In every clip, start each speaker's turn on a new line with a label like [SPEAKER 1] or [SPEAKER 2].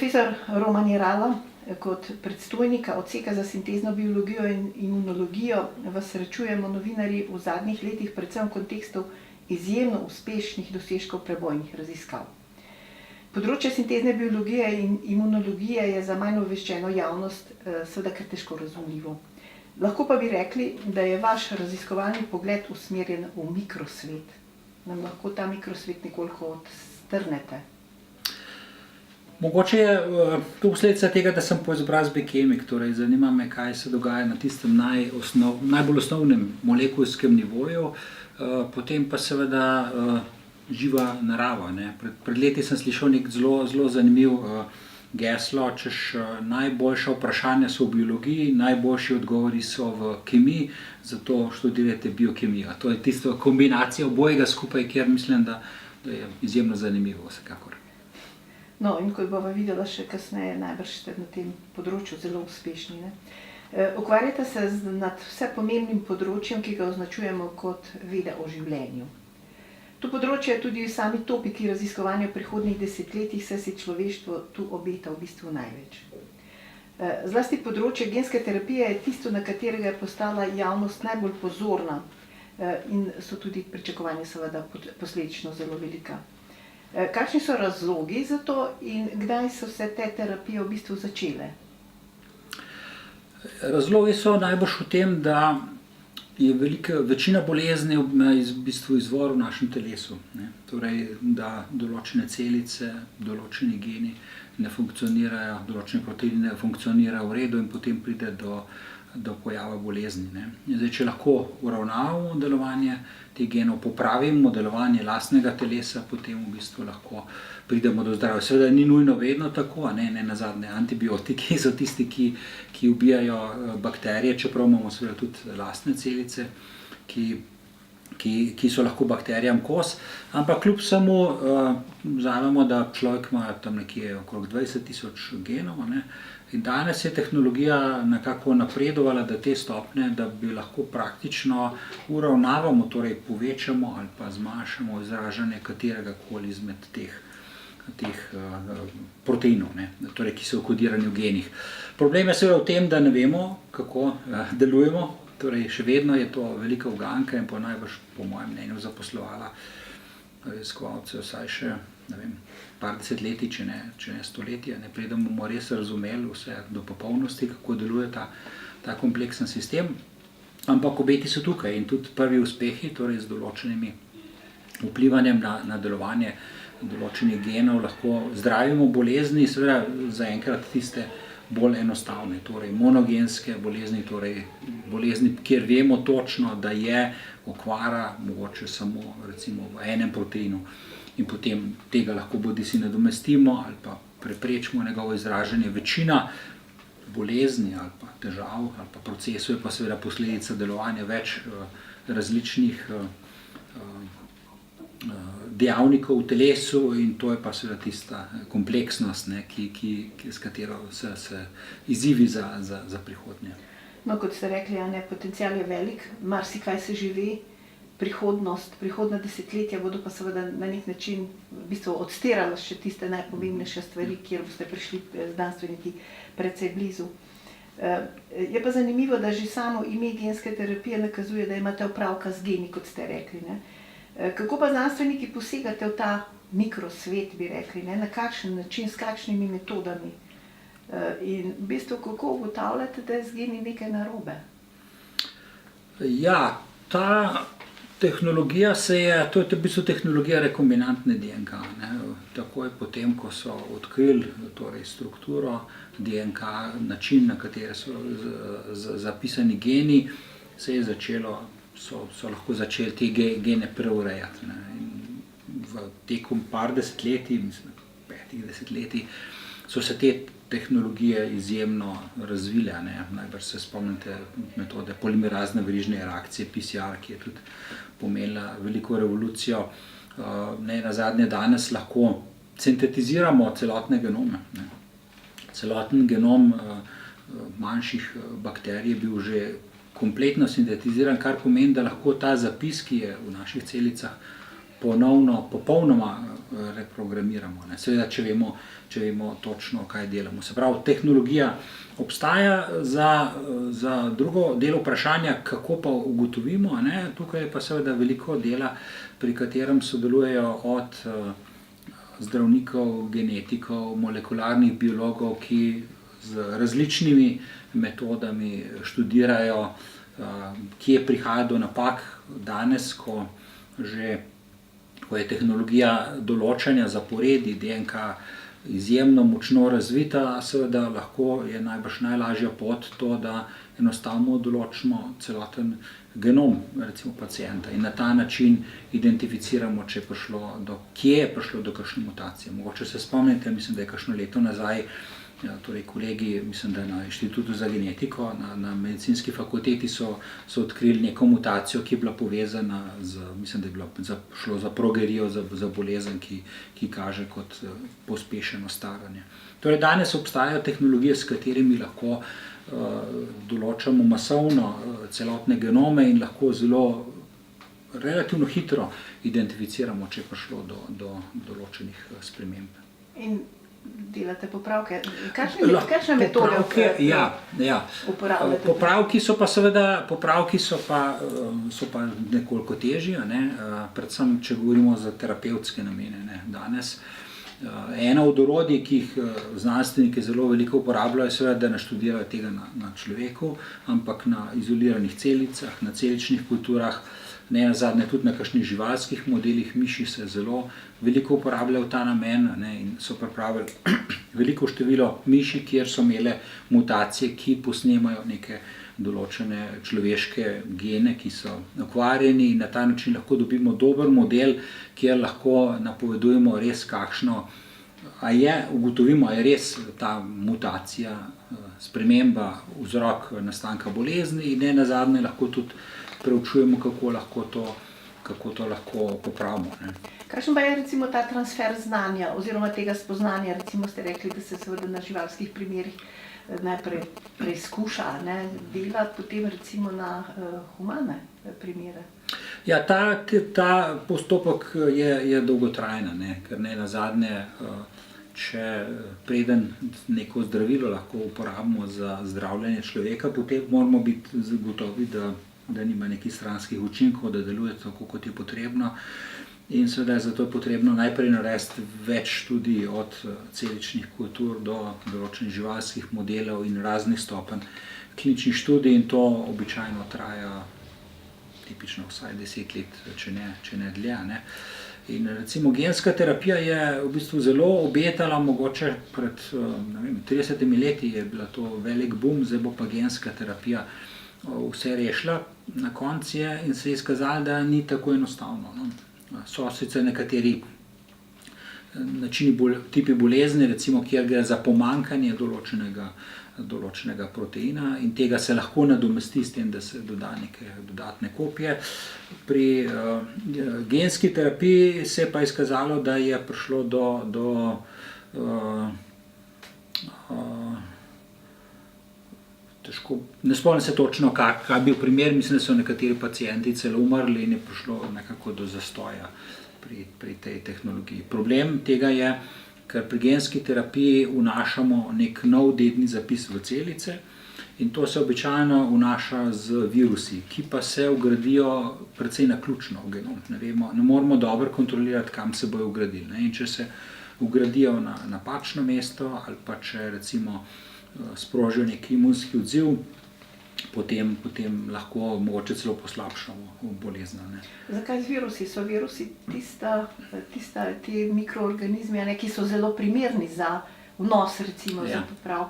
[SPEAKER 1] Profesor Roman Jerala, kot predstojnika odseka za sintezno biologijo in imunologijo vas srečujemo novinarji v zadnjih letih predvsem v kontekstu izjemno uspešnih dosežkov prebojnih raziskav. Področje sintezne biologije in imunologije je za manj obveščeno javnost seveda kar težko razumljivo. Lahko pa bi rekli, da je vaš raziskovalni pogled usmerjen v mikrosvet. Nam lahko ta mikrosvet nekoliko odstrnete?
[SPEAKER 2] Mogoče je to posledica tega, da sem po izobrazbi kemik, torej zanima me, kaj se dogaja na tistem najbolj osnovnem molekulskem nivoju, potem pa seveda živa narava. Pred leti sem slišal nek zelo zanimiv geslo, češ najboljša vprašanja so v biologiji, najboljši odgovori so v kemiji, zato študirajte biokemijo. To je tisto kombinacija obojega skupaj, kjer mislim, da je izjemno zanimivo vsekakor.
[SPEAKER 1] No, in ko bova videla še kasneje, najbrž ste na tem področju zelo uspešni. Ukvarjate se z nad vse pomembnim področjem, ki ga označujemo kot veda o življenju. To področje je tudi sami topiki raziskovanja v prihodnjih desetletjih, saj si človeštvo tu obeta v bistvu največ. Zlasti področje genske terapije je tisto, na katerega je postala javnost najbolj pozorna in so tudi pričakovanja seveda posledično zelo velika. Kakšni so razlogi za to in kdaj so se te terapije v bistvu začele?
[SPEAKER 2] Razlogi so najbrž v tem, da je večina bolezni v bistvu izvor v našem telesu. Torej, da določene celice, določeni geni ne funkcionirajo, določene proteini ne funkcionirajo v redu in potem pride do pojava bolezni. Zdaj, če lahko uravnavamo delovanje teh genov, popravimo delovanje lastnega telesa, potem v bistvu lahko pridemo do zdravja. Seveda ni nujno vedno tako, ne nazadnje antibiotiki so tisti, ki ubijajo bakterije, čeprav imamo seveda tudi lastne celice, ki so lahko bakterijam kos, ampak kljub vsemu vzamemo, da človek ima tam nekje okrog 20.000 genov, in danes je tehnologija nekako napredovala do te stopnje, da bi lahko praktično uravnavamo, torej povečamo ali pa zmanjšamo izražanje katerega koli izmed teh proteinov, torej, ki so vkodirani v genih. Problem je seveda v tem, da ne vemo, kako delujemo, torej še vedno je to velika uganka in najbrž po mojem mnenju zaposlovala raziskovalce vsaj še, ne vem, par desetletij, če ne stoletja, preden bomo res razumeli vse do popolnosti, kako deluje ta kompleksen sistem. Ampak obeti so tukaj in tudi prvi uspehi, torej z določenimi vplivanjem na delovanje določenih genov lahko zdravimo bolezni, seveda zaenkrat tiste bolj enostavne, torej monogenske bolezni, torej bolezni, kjer vemo točno, da je okvara mogoče samo recimo v enem proteinu in potem tega lahko bodisi nadomestimo ali pa preprečimo njegovo izražanje. Večina bolezni ali pa težav ali pa procesov je pa seveda posledica delovanja več različnih dejavnikov v telesu in to je pa seveda tista kompleksnost, s katero se izzivi za prihodnje.
[SPEAKER 1] No, kot ste rekli, potencial je velik, marsikaj se že ve, prihodna desetletja bodo pa seveda na nek način v bistvu odstirala še tiste najpomembnejše stvari, kjer boste prišli znanstveniki precej blizu. Je pa zanimivo, da že samo ime genske terapije nakazuje, da imate opravka z geni, kot ste rekli. Kako pa znanstveniki posegate v ta mikrosvet, bi rekli, na kakšen način, s kakšnimi metodami? In v bistvu, kako ugotavljate, da je z geni nekaj narobe?
[SPEAKER 2] Ja, ta tehnologija to je v bistvu tehnologija rekombinantne DNK. Takoj potem, ko so odkrili torej strukturo DNK, način, na katere so zapisani geni, se je začelo, so lahko začeli te gene preurejati. V tekom par desetletij, mislim, 5 desetletij, so se te tehnologije izjemno razvile. Najbrž se spomnite metode polimerazne verižne reakcije, PCR, ki je tudi pomenila veliko revolucijo. Nazadnje danes lahko sintetiziramo celotne genome. Celoten genom manjših bakterij je bil že kompletno sintetiziran, kar pomeni, da lahko ta zapis, ki je v naših celicah, popolnoma reprogramiramo. Ne. Seveda, če vemo točno, kaj delamo. Se pravi, tehnologija obstaja za drugo delo vprašanja, kako pa ugotovimo. Ne. Tukaj je pa seveda veliko dela, pri katerem sodelujejo od zdravnikov, genetikov, molekularnih biologov, ki z različnimi metodami študirajo, kje prihaja do napak danes, ko je tehnologija določanja zaporedi DNK izjemno močno razvita, seveda lahko je najbrž najlažja pot to, da enostavno določimo celoten genom, recimo pacienta, in na ta način identificiramo, kje je prišlo do kakšne mutacije. Mogoče se spomnite, mislim, da je kakšno leto nazaj, torej kolegi, mislim, da na Inštitutu za genetiko, na medicinski fakulteti so odkrili neko mutacijo, ki je bila povezana mislim, da je šlo za progerijo, za bolezen, ki kaže kot pospešeno staranje. Torej, danes obstajajo tehnologije, s katerimi lahko določamo masovno celotne genome in lahko zelo relativno hitro identificiramo, če je prišlo do določenih sprememb.
[SPEAKER 1] In delate popravke. Kakšne metode uporabljate?
[SPEAKER 2] Popravki so pa nekoliko težji, ne? Predvsem, če govorimo za terapevtske namene. Ne? Danes ena od orodij, ki jih znanstveniki zelo veliko uporabljajo, je seveda, da ne študirajo tega na človeku, ampak na izoliranih celicah, na celičnih kulturah, ne nazadnje tudi na kakšnih živalskih modelih. Miši se zelo veliko uporabljajo v ta namen, ne, in so pripravili veliko število miši, kjer so imele mutacije, ki posnemajo neke določene človeške gene, ki so okvarjeni, in na ta način lahko dobimo dober model, kjer lahko napovedujemo res ugotovimo, a je res ta mutacija, sprememba, vzrok nastanka bolezni, in ne nazadnje lahko tudi preučujemo, kako to lahko popravimo. Ne.
[SPEAKER 1] Kakšen pa je recimo ta transfer znanja oziroma tega spoznanja? Recimo ste rekli, da se seveda na živalskih primerih najprej preizkuša, ne, dela, potem recimo na humane primere.
[SPEAKER 2] Ja, ta postopek je dolgotrajen, ne, ker ne nazadnje, če preden neko zdravilo lahko uporabimo za zdravljenje človeka, potem moramo biti zagotovi, da nima nekih stranskih učinkov, da deluje tako, kot je potrebno. In seveda zato je potrebno najprej narediti več študij, od celičnih kultur do določenih živalskih modelov in raznih stopenj kliničnih študij, in to običajno traja tipično vsaj 10 let, če ne dlje. Ne. In recimo genska terapija je v bistvu zelo obetala, mogoče pred 30 leti je bila to velik boom, zdaj bo pa genska terapija vse rešila na koncu in se je izkazalo, da ni tako enostavno. No. So sicer nekateri tipi bolezni, recimo, kjer gre za pomanjkanje določenega proteina, in tega se lahko nadomesti s tem, da se doda neke dodatne kopije. Pri genski terapiji se je pa izkazalo, da je prišlo ne spomnim se točno, kaj bil primer, mislim, da so nekateri pacienti celo umrli in je prišlo nekako do zastoja pri tej tehnologiji. Problem tega je, ker pri genski terapiji vnašamo nek nov dedni zapis v celice, in to se običajno vnaša z virusi, ki pa se vgradijo precej naključno v genom. Ne moramo dobro kontrolirati, kam se bojo vgradili. Ne? In če se vgradijo na napačno mesto, ali pa če recimo sprožijo neki imunski odziv, potem lahko mogoče celo poslabšamo bolezen. Ne.
[SPEAKER 1] Zakaj z virusi? So virusi ti mikroorganizmi, ki so zelo primerni za vnos, recimo, za popravek?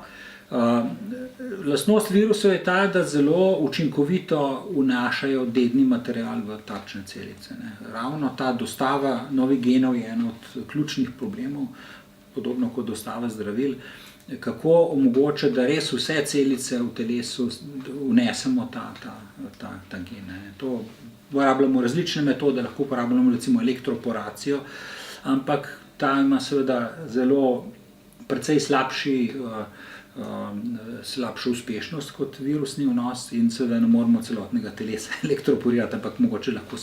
[SPEAKER 2] Lastnost virusov je ta, da zelo učinkovito vnašajo dedni material v tarčne celice. Ne. Ravno ta dostava novih genov je en od ključnih problemov, podobno kot dostava zdravil, kako omogoča, da res vse celice v telesu vnesemo ta gen. To uporabljamo različne metode, lahko uporabljamo recimo elektroporacijo, ampak ta ima seveda zelo precej slabšo uspešnost kot virusni vnos in seveda ne moremo celotnega telesa elektroporirati, ampak mogoče lahko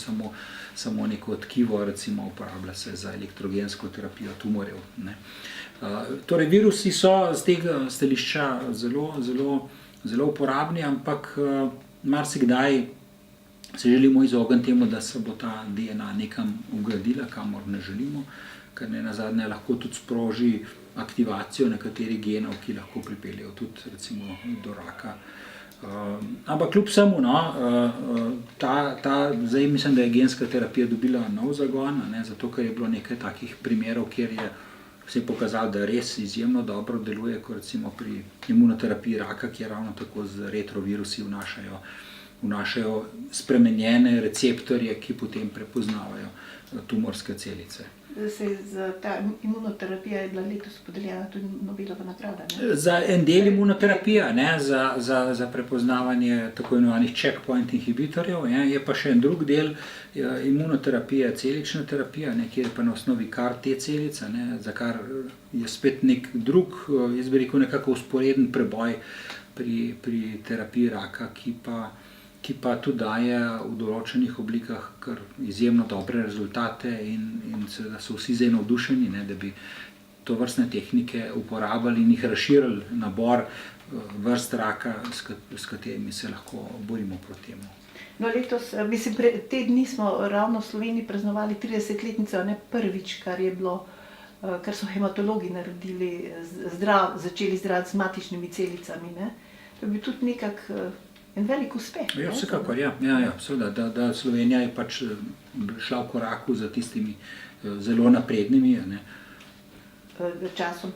[SPEAKER 2] samo neko tkivo recimo uporablja se za elektrogensko terapijo tumorjev, ne. Torej virusi so z tega stališča zelo uporabni, ampak marsikdaj se želimo izogniti temu, da se bo ta DNA nekam vgradila, kamor ne želimo, ker nenazadnje lahko tudi sproži aktivacijo nekaterih genov, ki lahko pripeljejo tudi recimo do raka. Ampak kljub vsemu, zdaj mislim, da je genska terapija dobila nov zagon, ne, zato ker je bilo nekaj takih primerov, kjer se je pokazalo, da res izjemno dobro deluje, kot recimo pri imunoterapiji raka, kjer ravno tako z retrovirusi vnašajo spremenjene receptorje, ki potem prepoznavajo tumorske celice.
[SPEAKER 1] Ta imunoterapija je bila letos podeljena tudi Nobelova nagrada, ne?
[SPEAKER 2] Za en del imunoterapija, ne, za prepoznavanje tako imenovanih checkpoint inhibitorjev, je pa še en drug del imunoterapije, celična terapija, ne, kjer je pa na osnovi kar T celica, ne, za kar je spet nek drug, jaz bi rekel nekako vzporeden preboj pri terapiji raka, ki pa tudi daje v določenih oblikah kar izjemno dobre rezultate in seveda so vsi zdaj navdušeni, ne, da bi tovrstne tehnike uporabljali in jih razširili nabor vrst raka, s katerimi se lahko borimo proti temu.
[SPEAKER 1] No, letos, te dni smo ravno v Sloveniji praznovali 30-letnico, ne, prvič, kar so hematologi naredili, začeli zdraviti z matičnimi celicami, ne. To je bil tudi en velik uspeh.
[SPEAKER 2] Ja, vsekakor, ja, seveda, da Slovenija je pač šla v koraku za tistimi zelo naprednimi, ne,
[SPEAKER 1] časom.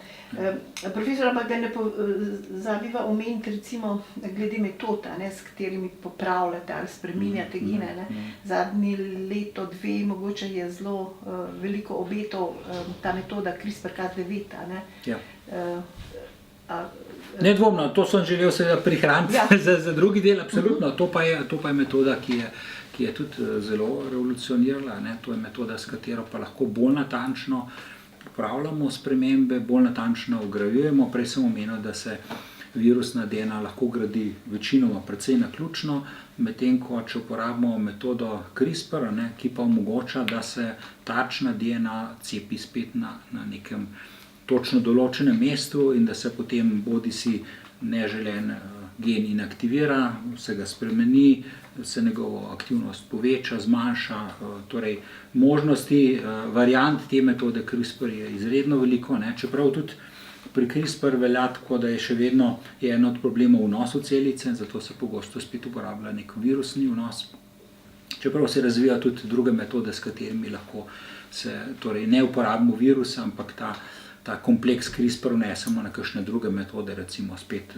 [SPEAKER 1] Profesor, ampak ga ne pozabiva omeniti recimo glede metod, ne, s katerimi popravljate ali spreminjate gene, ne. Zadnji leto, dve, mogoče je zelo veliko obetov ta metoda CRISPR-Cas9, ne.
[SPEAKER 2] Ja. Nedvomno, to sem želel seveda prihraniti za drugi del, absolutno. To pa je metoda, ki je tudi zelo revolucionirala, ne. To je metoda, s katero pa lahko bolj natančno popravljamo spremembe, bolj natančno vgrajujemo. Prej sem omenil, da se virusna DNA lahko gradi večinoma precej naključno, medtem ko če uporabimo metodo CRISPR, ne, ki pa omogoča, da se tačna DNA cepi spet na nekem točno določenem mestu in da se potem bodisi neželen gen inaktivira, se ga spremeni, se njegova aktivnost poveča, zmanjša, torej možnosti, variant te metode CRISPR je izredno veliko, ne, čeprav tudi pri CRISPR velja tako, da je še vedno eden od problemov vnos v celice, zato se pogosto spet uporablja nek virusni vnos, čeprav se razvijajo tudi druge metode, s katerimi lahko se, torej ne uporabimo virusa, ampak ta kompleks CRISPR vnesemo na kakšne druge metode, recimo spet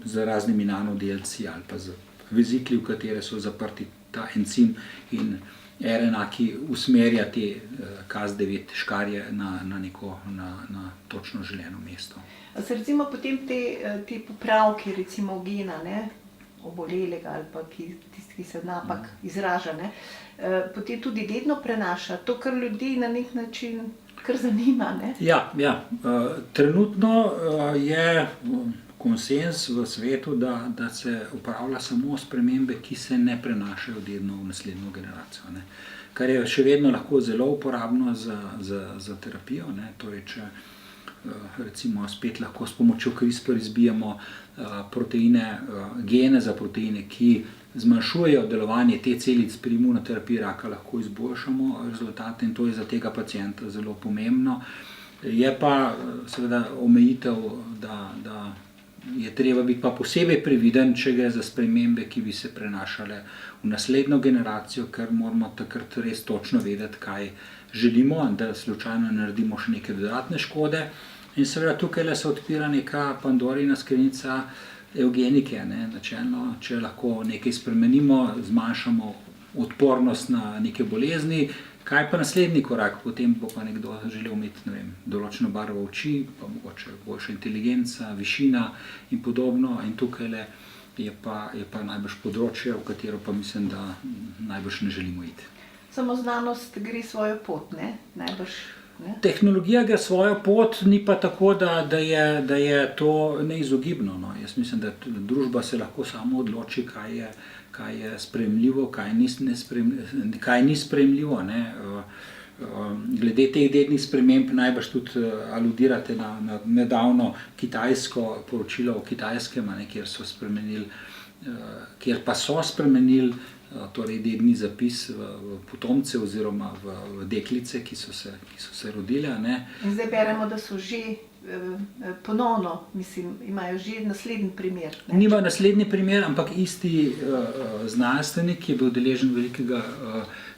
[SPEAKER 2] z raznimi nanodelci ali pa z vezikli, v katere so zaprti ta encim in RNA, ki usmerja te Cas9 škarje na točno želeno mesto.
[SPEAKER 1] Se recimo potem te popravki recimo gena, ne, obolelega ali pa tisti, ki se napak izraža, ne, potem tudi dedno prenaša, to, kar ljudi na nek način kar zanima, ne?
[SPEAKER 2] Ja. Trenutno je konsenz v svetu, da se uporablja samo spremembe, ki se ne prenašajo dedno v naslednjo generacijo, ne. Kar je še vedno lahko zelo uporabno za terapijo, ne. Torej, če recimo spet lahko s pomočjo CRISPR izbijamo gene za proteine, ki zmanjšujejo delovanje te celic pri imunoterapiji raka, lahko izboljšamo rezultate in to je za tega pacienta zelo pomembno. Je pa seveda omejitev, da je treba biti pa posebej previden, če gre za spremembe, ki bi se prenašale v naslednjo generacijo, ker moramo takrat res točno vedeti, kaj želimo, da slučajno naredimo še neke dodatne škode. In seveda tukaj se odpira neka Pandorina skrinjica evgenike, ne, načelno, če lahko nekaj spremenimo, zmanjšamo odpornost na neke bolezni, kaj pa naslednji korak, potem bo pa nekdo želel imeti, ne vem, določeno barvo oči, pa mogoče boljša inteligenca, višina in podobno, in tukaj je pa najbrž področje, v katero pa mislim, da najbrž ne želimo iti.
[SPEAKER 1] Samo znanost gre svojo pot, ne, najbrž. Ne?
[SPEAKER 2] Tehnologija gre svojo pot, ni pa tako, da je to neizogibno. No. Jaz mislim, da družba se lahko samo odloči, kaj je sprejemljivo, kaj ni sprejemljivo. Ne. Glede teh dednih sprememb najbrž tudi aludirate na nedavno kitajsko poročilo o Kitajskem, kjer pa so spremenili torej dedni zapis v potomce oziroma v deklice, ki so se rodile. Ne.
[SPEAKER 1] In zdaj beremo, da so že ponovno, imajo že naslednji primer. Ne?
[SPEAKER 2] Nima naslednji primer, ampak isti znanstvenik, ki je bil deležen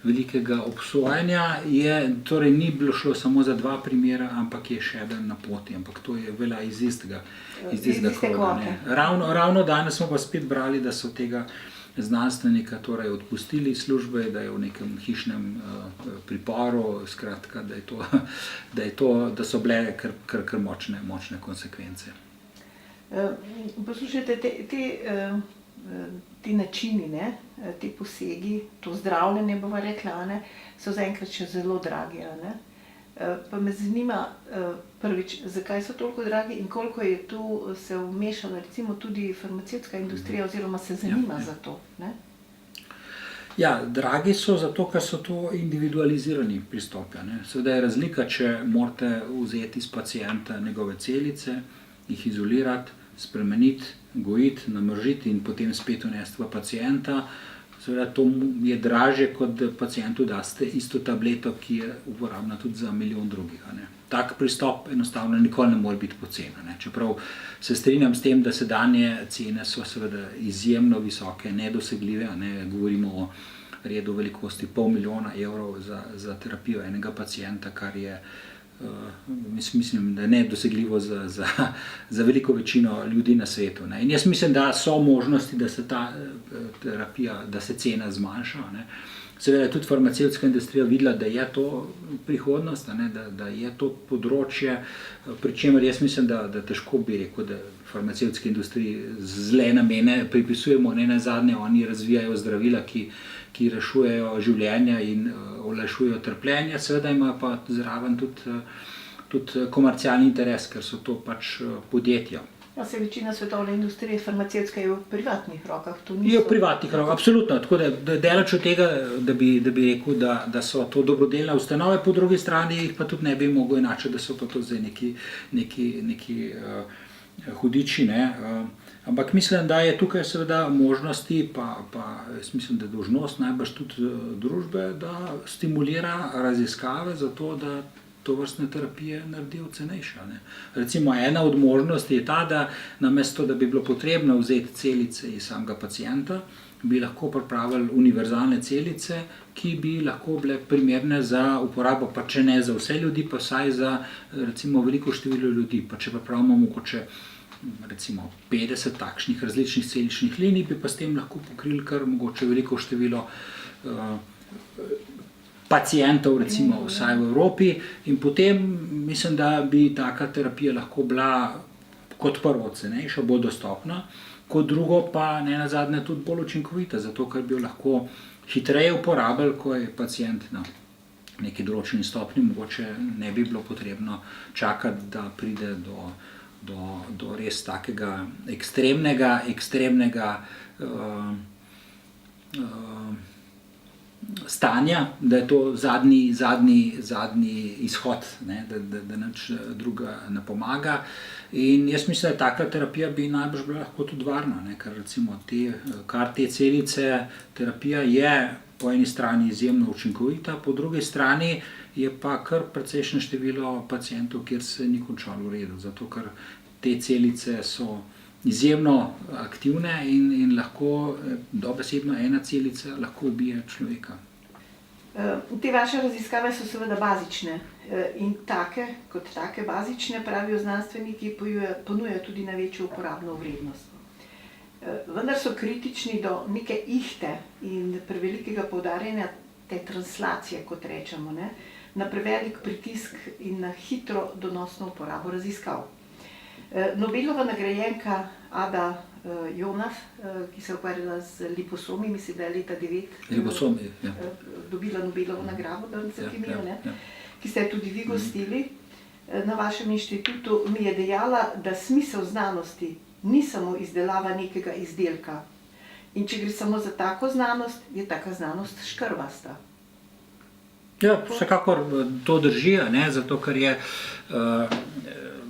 [SPEAKER 2] velikega obsojanja, torej ni bilo šlo samo za 2 primera, ampak je še eden na poti, ampak to je velja iz istega kroga. Ravno danes smo pa spet brali, da so tega znanstvenika torej odpustili iz službe, da je v nekem hišnem priporu, skratka, da so bile kar močne konsekvence.
[SPEAKER 1] Poslušajte, ti načini, ne, ti posegi, to zdravljenje, bova rekla, ne, so zaenkrat še zelo dragi. Ne. Pa me zanima, prvič, zakaj so toliko dragi in koliko je tu se vmešala recimo tudi farmacevtska industrija oziroma se zanima za to? Ne?
[SPEAKER 2] Ja, dragi so zato, ker so to individualizirani pristopi. Seveda je razlika, če morate vzeti iz pacienta njegove celice, jih izolirati, spremeniti, gojiti, namržiti in potem spet vnesti v pacienta. Seveda to je dražje, kot da pacientu daste isto tableto, ki je uporabna tudi za milijon drugih. Tak pristop enostavno nikoli ne more biti poceni. Čeprav se strinjam s tem, da sedanje cene so seveda izjemno visoke, nedosegljive. Govorimo o redu velikosti $500,000 evrov za terapijo enega pacienta, kar je mislim, da je nedosegljivo za veliko večino ljudi na svetu. In jaz mislim, da so možnosti, da se ta terapija, da se cena zmanjša. Seveda je tudi farmacevtska industrija videla, da je to prihodnost, da je to področje, pri čemer jaz mislim, da težko bi rekel, da farmacevtski industriji zle namene pripisujemo, ne nazadnje, oni razvijajo zdravila, ki rešujejo življenja in olajšujejo trpljenje, seveda imajo pa zraven tudi komercialni interes, ker so to pač podjetja.
[SPEAKER 1] Ja, se večina svetovne industrije farmacevtska je v privatnih rokah.
[SPEAKER 2] Je v privatnih rokah, absolutno. Tako da daleč od tega, da bi rekel, da so to dobrodelne ustanove, po drugi strani jih pa tudi ne bi mogel enačiti, da so pa to zdaj neki hudiči. Ampak mislim, da je tukaj seveda možnosti, pa jaz mislim, da je dolžnost najbrž tudi družbe, da stimulira raziskave za to, da to vrstne terapije naredijo cenejše. Recimo ena od možnosti je ta, da namesto, da bi bilo potrebno vzeti celice iz samega pacienta, bi lahko pripravili univerzalne celice, ki bi lahko bile primerne za uporabo, pa če ne za vse ljudi, pa vsaj za recimo veliko število ljudi. Pa če pripravimo mogoče recimo 50 takšnih različnih celičnih linij, bi pa s tem lahko pokrili kar mogoče veliko število pacientov, recimo vsaj v Evropi, in potem mislim, da bi taka terapija lahko bila kot prvo cenejša, bolj dostopna, kot drugo pa ne nazadnje tudi bolj učinkovita, zato ker bi jo lahko hitreje uporabljali, ko je pacient na neki določeni stopnji, mogoče ne bi bilo potrebno čakati, da pride do res takega ekstremnega stanja, da je to zadnji izhod, da nič druga ne pomaga. In jaz mislim, da taka terapija bi najbrž bila lahko tudi varna, ker recimo kar te celice, terapija je po eni strani izjemno učinkovita, po drugi strani je pa kar precejšnje število pacientov, kjer se ni končalo v redu, zato ker te celice so izjemno aktivne in lahko dobesedno ena celica lahko ubije človeka.
[SPEAKER 1] Te vaše raziskave so seveda bazične in kot take bazične, pravijo znanstveniki, ponujajo tudi največjo uporabno vrednost. Vendar so kritični do neke ihte in prevelikega poudarjanja te translacije, kot rečemo, na prevelik pritisk in na hitro donosno uporabo raziskav. Nobelova nagrajenka Ada Yonath, ki se je ukvarjala z liposomi, mislim, da je leta 2009 dobila Nobelovo nagrado, da se imel, ki ste tudi vi gostili na vašem inštitutu, mi je dejala, da smisel znanosti ni samo izdelava nekega izdelka. In če gre samo za tako znanost, je taka znanost škrvasta.
[SPEAKER 2] Ja, vsekakor to drži, zato ker je,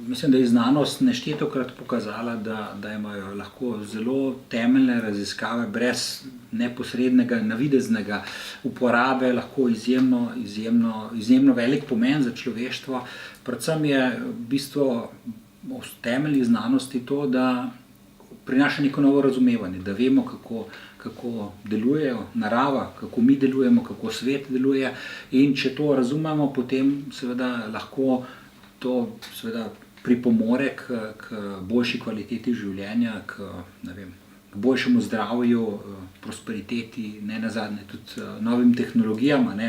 [SPEAKER 2] mislim, da je znanost neštetokrat pokazala, da imajo lahko zelo temeljne raziskave brez neposrednega, navideznega uporabe, lahko izjemno velik pomen za človeštvo. Predvsem je bistvo v temeljih znanosti to, da prinaša neko novo razumevanje, da vemo, kako delujejo narava, kako mi delujemo, kako svet deluje, in če to razumemo, potem seveda lahko to seveda pripomore k boljši kvaliteti življenja, k boljšemu zdravju, prosperiteti, ne nazadnje tudi novim tehnologijam.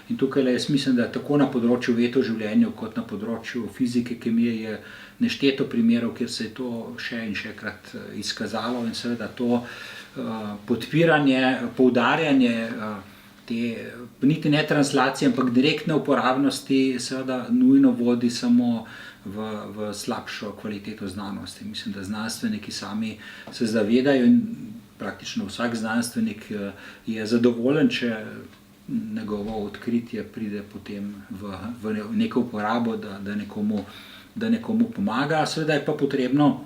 [SPEAKER 2] In tukaj jaz mislim, da tako na področju ved o življenju kot na področju fizike, kemije je nešteto primerov, kjer se je to še in šekrat izkazalo, in seveda to podpiranje, poudarjanje te niti ne translacije, ampak direktne uporabnosti seveda nujno vodi samo v slabšo kvaliteto znanosti. Mislim, da znanstveniki sami se zavedajo in praktično vsak znanstvenik je zadovoljen, če njegovo odkritje pride potem v neko uporabo, da nekomu pomaga. Seveda je pa potrebno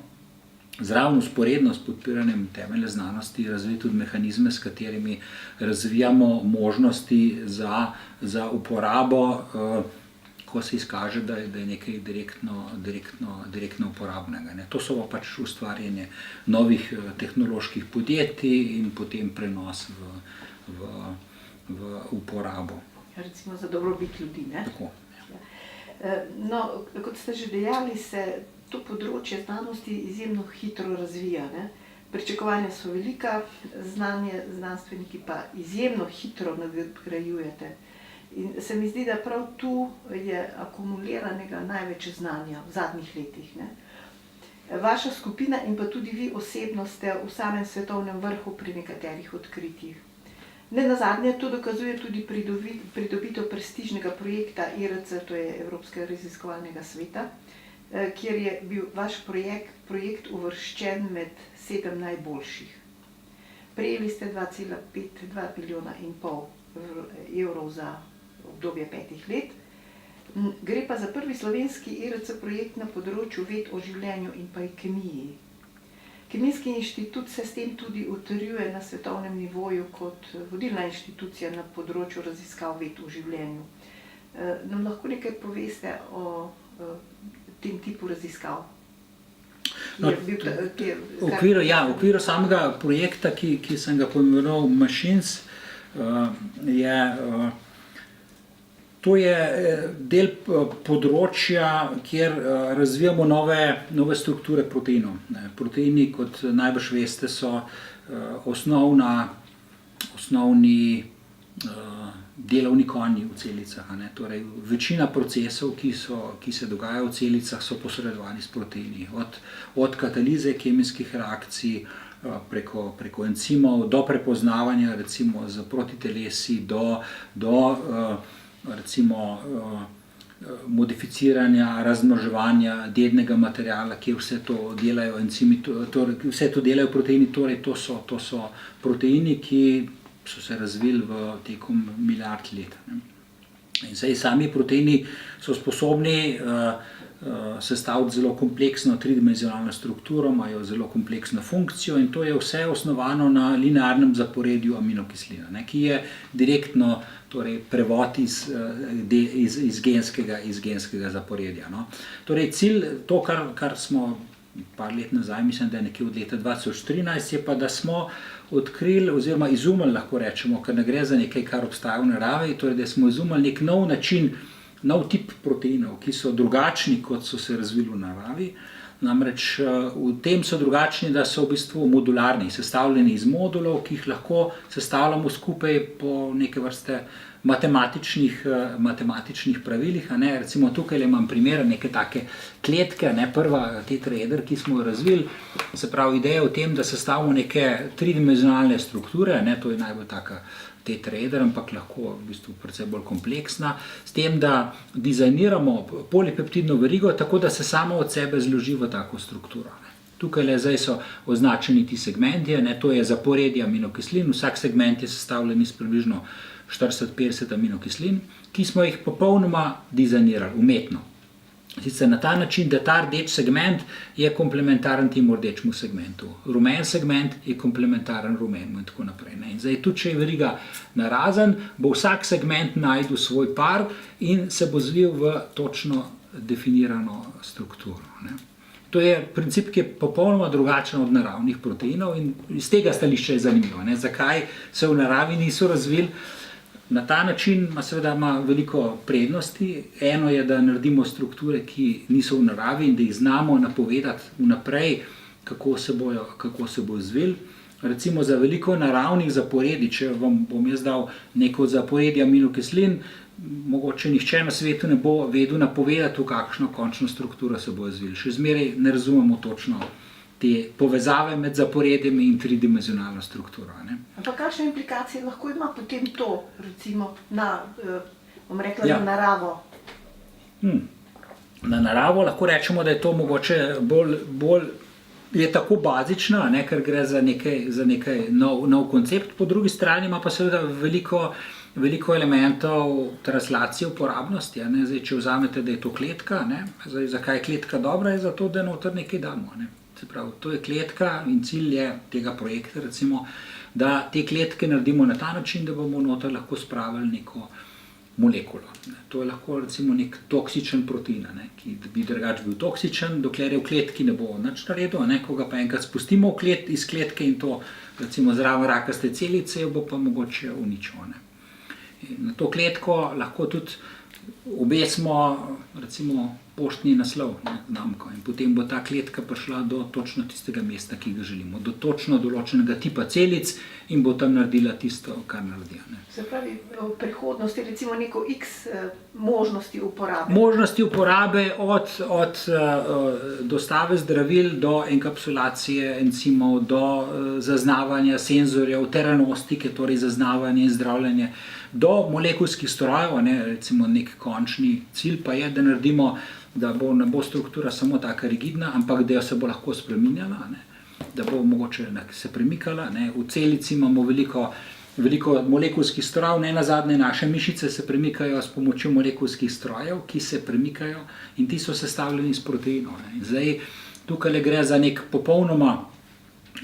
[SPEAKER 2] zraven vzporedno s podpiranjem temeljne znanosti razviti tudi mehanizme, s katerimi razvijamo možnosti za uporabo, ko se izkaže, da je nekaj direktno uporabnega. To so pač ustvarjanje novih tehnoloških podjetij in potem prenos v uporabo.
[SPEAKER 1] Recimo za dobrobit ljudi, ne?
[SPEAKER 2] Tako.
[SPEAKER 1] No, kot ste že dejali, se to področje znanosti izjemno hitro razvija, ne? Pričakovanja so velika, znanje znanstveniki pa izjemno hitro nadgrajujete. In se mi zdi, da prav tu je akumuliranega največ znanja v zadnjih letih, ne? Vaša skupina in pa tudi vi osebno ste v samem svetovnem vrhu pri nekaterih odkritjih. Ne nazadnje to dokazuje tudi pridobitev prestižnega projekta IRC, to je Evropskega raziskovalnega sveta, kjer je bil vaš projekt uvrščen med 7 najboljših. Prejeli ste 2,5 milijona in pol evrov za obdobje 5 let. Gre pa za prvi slovenski IRC projekt na področju ved o življenju in pa kemiji. Kemijski inštitut se s tem tudi utrjuje na svetovnem nivoju kot vodilna inštitucija na področju raziskav ved o življenju. Nam lahko nekaj poveste o tem tipu raziskav?
[SPEAKER 2] V okviru samega projekta, ki sem ga poimenoval Machines, to je del področja, kjer razvijamo nove strukture proteinov. Proteini, kot najbrž veste, so osnovni delovni konji v celicah. Torej, večina procesov, ki se dogajajo v celicah, so posredovani s proteini. Od katalize kemijskih reakcij, preko encimov, do prepoznavanja recimo z protitelesi, do recimo modificiranja, razmnoževanja dednega materiala, kjer vse to delajo encimi, vse to delajo proteini, torej to so proteini, ki so se razvili tekom milijard let. In sami proteini so sposobni sestaviti zelo kompleksno tridimenzionalno strukturo, imajo zelo kompleksno funkcijo, in to je vse osnovano na linearnem zaporedju aminokislin, ki je direktno prevod iz genskega zaporedja. Torej, cilj, to, kar smo par let nazaj, mislim, da je nekje od leta 2013, je pa, da smo odkrili oziroma izumili, lahko rečemo, ker ne gre za nekaj, kar obstaja v naravi, torej, da smo izumili nek nov način, nov tip proteinov, ki so drugačni, kot so se razvili v naravi. Namreč v tem so drugačni, da so v bistvu modularni, sestavljeni iz modulov, ki jih lahko sestavljamo skupaj po neke vrste matematičnih pravilih. Recimo tukaj imam primer neke take kletke, prva tetraeder, ki smo jo razvili. Se pravi, ideja v tem, da sestavimo neke tridimenzionalne strukture, to je najbolj taka tetraeder, ampak lahko v bistvu precej bolj kompleksna, s tem, da dizajniramo polipeptidno verigo, tako da se samo od sebe zloži v tako strukturo. Tukaj zdaj so označeni ti segmenti, to je zaporedje aminokislin, vsak segment je sestavljen iz približno 40-50 aminokislin, ki smo jih popolnoma dizajnirali, umetno. Sicer na ta način, da ta rdeč segment je komplementaren temu rdečemu segmentu. Rumen segment je komplementaren rumenemu in tako naprej. In zdaj tudi, če je veriga narazen, bo vsak segment najdel svoj par in se bo zvil v točno definirano strukturo. To je princip, ki je popolnoma drugačen od naravnih proteinov in iz tega stališča je zanimivo. Zakaj se v naravi niso razvili? Na ta način ima veliko prednosti. Eno je, da naredimo strukture, ki niso v naravi in da jih znamo napovedati vnaprej, kako se bo zvili. Recimo za veliko naravnih zaporedij, če vam bom jaz dal neko zaporedje aminokislin, mogoče nihče na svetu ne bo vedel napovedati, v kakšno končno strukturo se bo zvili. Še zmeraj ne razumemo točno te povezave med zaporedjem in tridimenzionalno strukturo.
[SPEAKER 1] Ampak kakšne implikacije lahko ima potem to, recimo, na naravo?
[SPEAKER 2] Na naravo lahko rečemo, da je to mogoče bolj je tako bazična, ker gre za nekaj nov koncept, po drugi strani ima pa seveda veliko elementov translacije uporabnosti. Zdaj, če vzamete, da je to kletka, zakaj je kletka dobra, je zato, da noter nekaj damo. Se pravi, to je kletka in cilj je tega projekta, recimo, da te kletke naredimo na ta način, da bomo noter lahko spravili neko molekulo. To je lahko recimo nek toksičen protein, ki bi drugače bil toksičen, dokler je v kletki ne bo nič naredil, ko ga pa enkrat spustimo iz kletke in to recimo zraven rakaste celice, jo bo pa mogoče uničil. Na to kletko lahko tudi obesimo recimo poštni naslov, znamko, in potem bo ta kletka prišla do točno tistega mesta, ki ga želimo, do točno določenega tipa celic in bo tam naredila tisto, kar naredi.
[SPEAKER 1] Se pravi, v prihodnosti recimo neko X možnosti uporabe?
[SPEAKER 2] Možnosti uporabe od dostave zdravil do enkapsulacije encimov, do zaznavanja senzorjev, teranostike, torej zaznavanje in zdravljenje, do molekulskih strojev, recimo nek končni cilj pa je, da naredimo, da ne bo struktura samo taka rigidna, ampak da jo se bo lahko spreminjala, da bo mogoče se premikala. V celici imamo veliko molekulskih strojev, nenazadnje naše mišice se premikajo s pomočjo molekulskih strojev, ki se premikajo in ti so sestavljeni iz proteinov. Zdaj, tukaj gre za nek popolnoma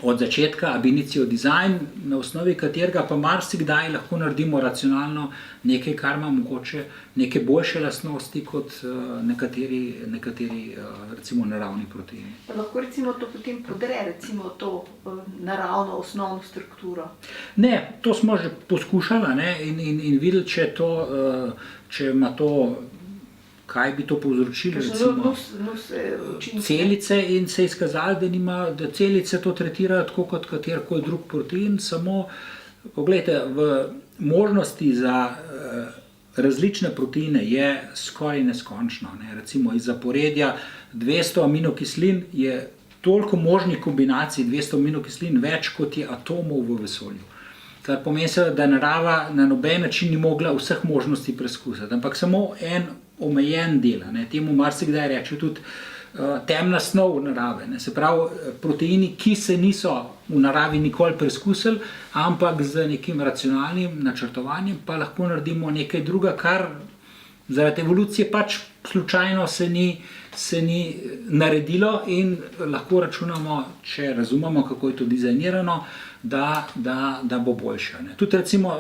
[SPEAKER 2] od začetka ab initio dizajn, na osnovi katerega pa marsikdaj lahko naredimo racionalno nekaj, kar ima mogoče neke boljše lastnosti kot nekateri recimo naravni proteini.
[SPEAKER 1] Lahko recimo to potem podre, recimo to naravno osnovno strukturo?
[SPEAKER 2] Ne, to smo že poskušali in videli, če ima to, kaj bi to povzročilo, recimo celice, in se je izkazalo, da celice to tretirajo tako kot katerikoli drug protein, samo, poglejte, v možnosti za različne proteine je skoraj neskončno. Recimo iz zaporedja 200 aminokislin je toliko možnih kombinacij 200 aminokislin več, kot je atomov v vesolju. Kar pomeni, da narava na noben način ni mogla vseh možnosti preskusiti, ampak samo en omejen del. Temu marsikdaj reče tudi temna snov narave. Se pravi, proteini, ki se niso v naravi nikoli preskusili, ampak z nekim racionalnim načrtovanjem pa lahko naredimo nekaj druga, kar zaradi evolucije pač slučajno se ni naredilo, in lahko računamo, če razumemo, kako je to dizajnirano, da bo boljše. Tudi recimo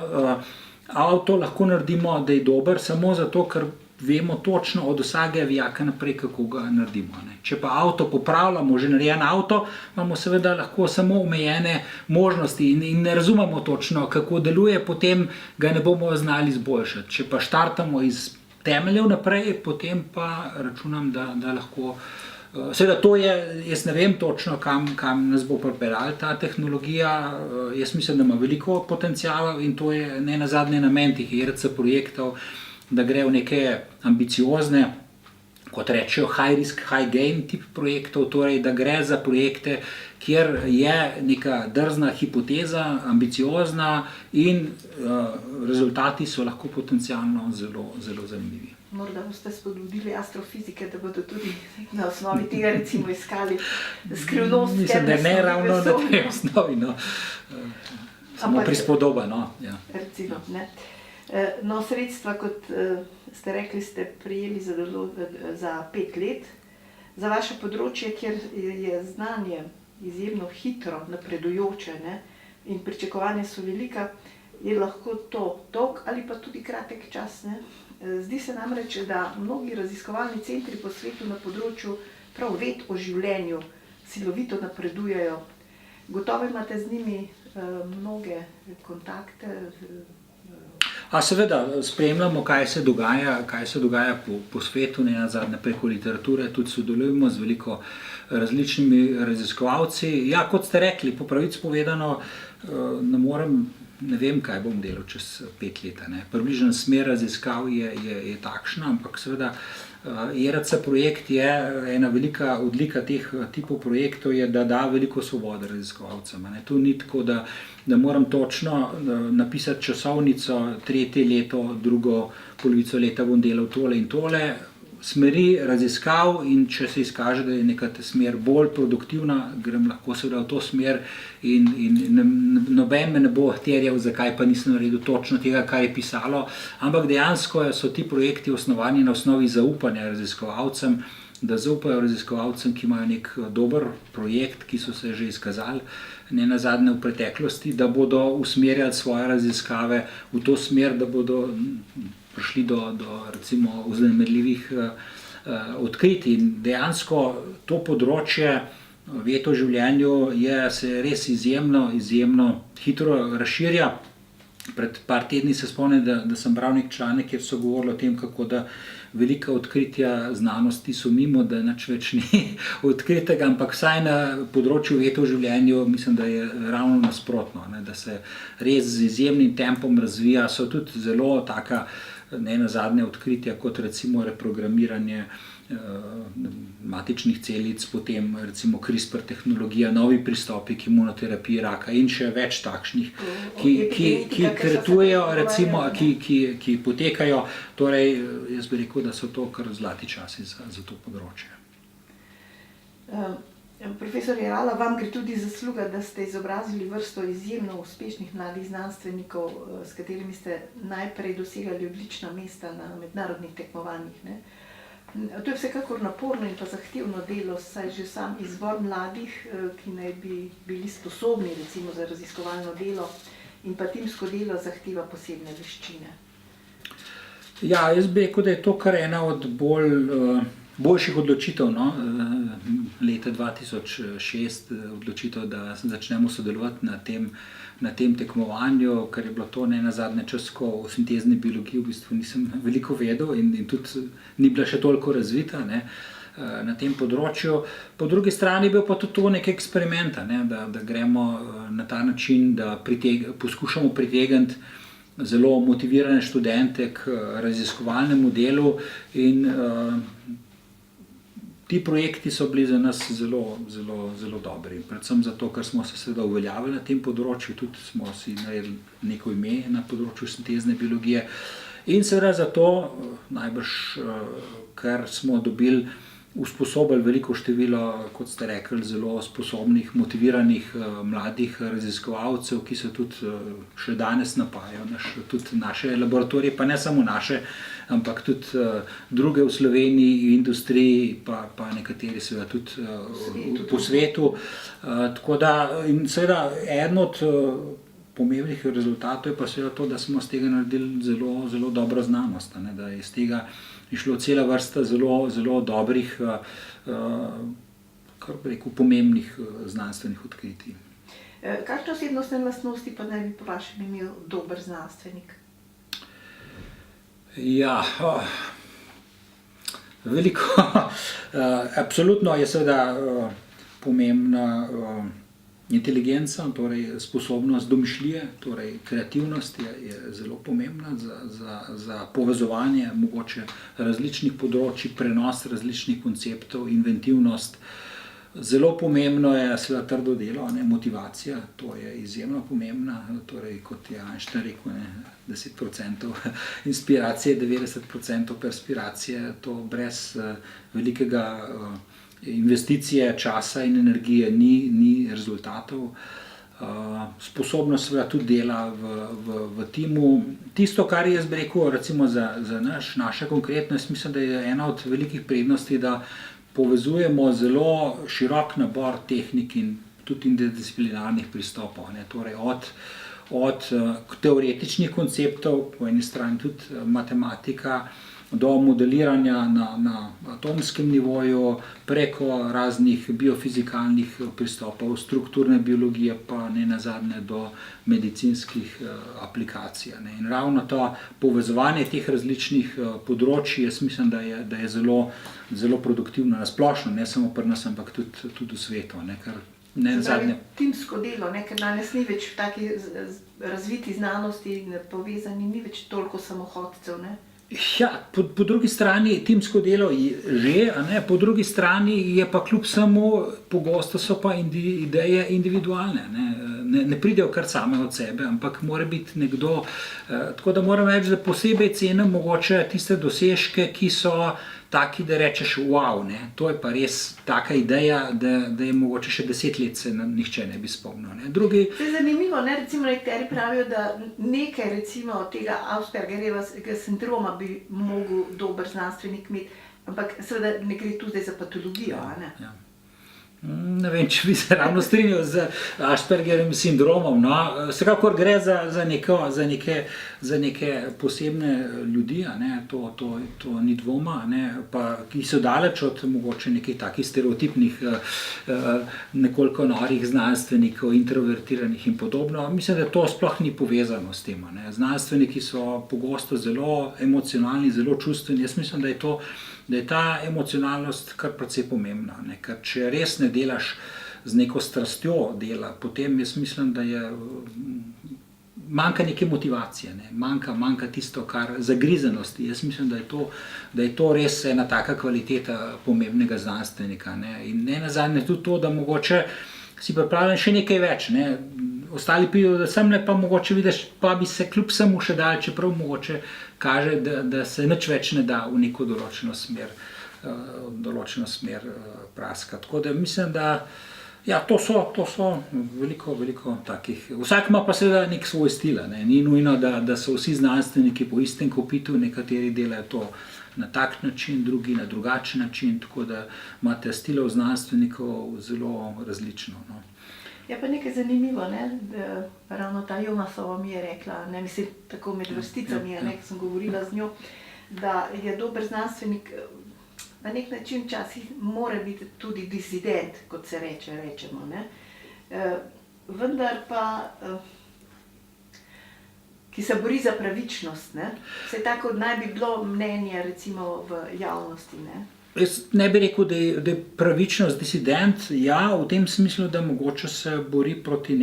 [SPEAKER 2] avto lahko naredimo, da je dober, samo zato, ker vemo točno od vsakega vijaka naprej, kako ga naredimo. Če pa avto popravljamo, že narejen avto, imamo seveda lahko samo omejene možnosti in ne razumemo točno, kako deluje, potem ga ne bomo znali izboljšati. Če pa štartamo iz temeljev naprej, potem pa računam, da lahko Seveda to je, jaz ne vem točno, kam nas bo pripeljala ta tehnologija. Jaz mislim, da ima veliko potenciala in to je ne nazadnje namen teh ERC projektov, da gre v neke ambiciozne, kot rečejo, high risk, high gain tip projektov, torej da gre za projekte, kjer je neka drzna hipoteza, ambiciozna in rezultati so lahko potencialno zelo, zelo zanimivi.
[SPEAKER 1] Morda boste spodbudili astrofizike, da bodo tudi na osnovi tega recimo iskali skrivnost.
[SPEAKER 2] Mislim, da ne ravno na tej osnovi, no. Samo prispodoba, no. Ja.
[SPEAKER 1] Recimo, ne. No, sredstva, kot ste rekli, ste prijeli za 5 let. Za vaše področje, kjer je znanje izjemno hitro napredujoče, ne, in pričakovanja so velika, je lahko to dolg ali pa tudi kratek čas, ne. Zdi se namreč, da mnogi raziskovalni centri po svetu na področju prav ved o življenju silovito napredujejo. Gotovo imate z njimi mnoge kontakte.
[SPEAKER 2] Seveda, spremljamo, kaj se dogaja po svetu, ne nazadnje preko literature, tudi sodelujemo z veliko različnimi raziskovalci. Ja, kot ste rekli, po pravici povedano, ne vem, kaj bom delal čez 5 let. Približno smer raziskav je takšna, ampak seveda ERC projekt je ena velika odlika teh tipov projektov, je, da da veliko svobode raziskovalcem. Tu ni tako, da moram točno napisati časovnico, 3. leto, drugo polovico leta bom delal tole in tole. Smeri raziskav in če se izkaže, da je neka smer bolj produktivna, grem lahko seveda v to smer in noben me ne bo terjal, zakaj pa nisem naredil točno tega, kar je pisalo, ampak dejansko so ti projekti osnovani na osnovi zaupanja raziskovalcem, da zaupajo raziskovalcem, ki imajo nek dober projekt, ki so se že izkazali ne nazadnje v preteklosti, da bodo usmerjali svoje raziskave v to smer, da bodo prišli do recimo vznemirljivih odkritij. In dejansko to področje ved o življenju se res izjemno hitro razširja. Pred par tedni se spomnim, da sem bral nek članek, kjer so govorili o tem, kako da velika odkritja znanosti so mimo, da nič več ni odkritega, ampak vsaj na področju ved o življenju mislim, da je ravno nasprotno, da se res z izjemnim tempom razvija, so tudi zelo taka ne nazadnje odkritja, kot recimo reprogramiranje matičnih celic, potem recimo CRISPR tehnologija, novi pristopi k imunoterapiji raka in še več takšnih, ki kretujejo, recimo, ki potekajo. Torej, jaz bi rekel, da so to kar zlati časi za to področje.
[SPEAKER 1] Profesor Jerala, vam gre tudi zasluga, da ste izobrazili vrsto izjemno uspešnih mladih znanstvenikov, s katerimi ste najprej dosegali odlična mesta na mednarodnih tekmovanjih, ne. To je vsekakor naporno in pa zahtevno delo, saj že sam izbor mladih, ki naj bi bili sposobni recimo za raziskovalno delo in pa timsko delo, zahteva posebne veščine.
[SPEAKER 2] Ja, jaz bi rekel, da je to kar ena od boljših odločitev, no. Leta 2006 odločitev, da začnemo sodelovati na tem tekmovanju, ker je bilo to ne nazadnje čas, ko o sintezni biologiji v bistvu nisem veliko vedel in tudi ni bila še toliko razvita, ne, na tem področju. Po drugi strani je bil pa tudi to nek eksperiment, ne, da gremo na ta način, da poskušamo pritegniti zelo motivirane študente k raziskovalnemu delu in ti projekti so bili za nas zelo dobri. Predvsem zato, ker smo se seveda uveljavili na tem področju, tudi smo si naredili neko ime na področju sintezne biologije. In seveda zato, najbrž, ker smo dobili usposobili veliko število, kot ste rekli, zelo sposobnih, motiviranih mladih raziskovalcev, ki se tudi še danes napajajo, tudi naše laboratorije, pa ne samo naše, ampak tudi druge v Sloveniji, v industriji, pa nekateri seveda tudi po svetu. Tako da, in seveda, eden od pomembnih rezultatov je pa seveda to, da smo iz tega naredili zelo dobro znanost, da je iz tega išlo cela vrsta zelo dobrih, kar bi rekel, pomembnih znanstvenih odkritij.
[SPEAKER 1] Kakšne osebnostne lastnosti pa naj bi po vašem imel dober znanstvenik?
[SPEAKER 2] Ja, Veliko, absolutno je seveda pomembna inteligenca, torej sposobnost domišljije, torej kreativnost je zelo pomembna za povezovanje mogoče različnih področij, prenos različnih konceptov, inventivnost. Zelo pomembno je seveda trdo delo, motivacija, to je izjemno pomembna, torej kot je Einstein rekel, 10% inspiracije, 90% perspiracije, to brez velikega investicije časa in energije ni rezultatov. Sposobnost seveda tudi dela v timu. Tisto, kar jaz bi rekel, recimo za naše konkretno, jaz mislim, da je ena od velikih prednosti, da povezujemo zelo širok nabor tehnik in tudi interdisciplinarnih pristopov. Torej od teoretičnih konceptov, po eni strani tudi matematika, do modeliranja na atomskem nivoju, preko raznih biofizikalnih pristopov, strukturne biologije, pa ne nazadnje do medicinskih aplikacij. In ravno to povezovanje teh različnih področij, jaz mislim, da je zelo produktivno na splošno, ne samo pri nas, ampak tudi v svetu.
[SPEAKER 1] Timsko delo, ker danes ni več v taki razviti znanosti in povezani, ni več toliko samohodcev.
[SPEAKER 2] Ja, po drugi strani timsko delo že, po drugi strani je pa kljub samo, pogosto so pa ideje individualne, ne pridejo kar same od sebe, ampak mora biti nekdo, tako da moram reči, da posebej cenim mogoče tiste dosežke, ki so taki, da rečeš, wow, to je pa res taka ideja, da je mogoče še 10 let se nihče ne bi spomnil.
[SPEAKER 1] To je zanimivo, recimo nekateri pravijo, da nekaj recimo tega Aspergerjevega sindroma bi mogel dober znanstvenik imeti, ampak seveda ne gre tu zdaj za patologijo,
[SPEAKER 2] Ja. Ne vem, če bi se ravno strinjal z Aspergerjevim sindromom. Vsekakor gre za neke posebne ljudi, to ni dvoma, pa ki so daleč od mogoče nekih takih stereotipnih, nekoliko norih znanstvenikov, introvertiranih in podobno. Mislim, da to sploh ni povezano s tem. Znanstveniki so pogosto zelo emocionalni, zelo čustveni. Jaz mislim, da je ta emocionalnost kar precej pomembna. Ker če res ne delaš z neko strastjo dela, potem jaz mislim, da manjka neke motivacije, manjka tisto, kar zagrizenosti. Jaz mislim, da je to res ena taka kvaliteta pomembnega znanstvenika. In ne nazadnje tudi to, da mogoče si pripravljen še nekaj več. Ostali pijo, da semle pa mogoče vidiš, pa bi se kljub vsemu še dali, čeprav mogoče kaže, da se nič več ne da v neko določeno smer praska. Tako da mislim, da to so veliko takih. Vsak ima pa seveda nek svoj stil. Ni nujno, da so vsi znanstveniki po istem kopitu, nekateri delajo to na tak način, drugi na drugačen način, tako da imate stilov znanstvenikov zelo različno.
[SPEAKER 1] Je pa nekaj zanimivo, ravno ta Jomasova mi je rekla, mislim, tako med vrsticami, ko sem govorila z njo, da je dober znanstvenik na nek način včasih mora biti tudi disident, kot se rečemo. Vendar pa, ki se bori za pravičnost, vse tako naj bi bilo mnenje recimo v javnosti.
[SPEAKER 2] Jaz ne bi rekel, da je pravičnost disident, v tem smislu, da mogoče se bori proti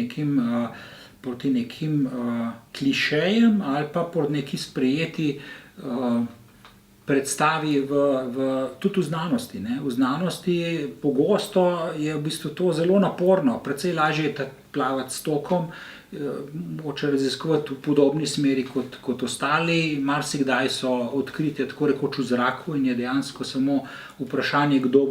[SPEAKER 2] nekim klišejem ali pa proti neki sprejeti predstavi tudi v znanosti. V znanosti pogosto je v bistvu to zelo naporno, precej lažje je plavati s tokom, mogoče raziskovati v podobni smeri kot ostali. Marsikdaj so odkritja tako rekoč v zraku in je dejansko samo vprašanje, kdo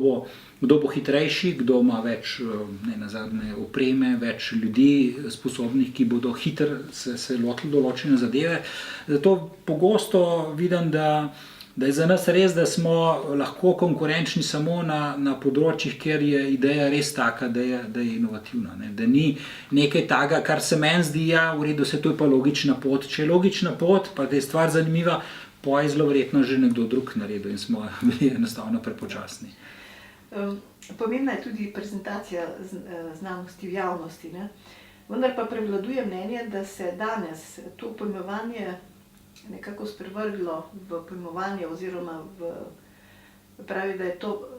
[SPEAKER 2] bo hitrejši, kdo ima več nenazadnje opreme, več ljudi sposobnih, ki bodo hitro se lotili določene zadeve. Zato pogosto vidim, da je za nas res, da smo lahko konkurenčni samo na področjih, kjer je ideja res taka, da je inovativna. Da ni nekaj takega, kar se meni zdi, v redu, to je pa logična pot. Če je logična pot, pa da je stvar zanimiva, pa je zelo verjetno že nekdo drug naredil in smo bili enostavno prepočasni.
[SPEAKER 1] Pomembna je tudi prezentacija znanosti v javnosti, vendar pa prevladuje mnenje, da se danes to pojmovanje nekako sprevrglo v pojmovanje oziroma v pravi, da je to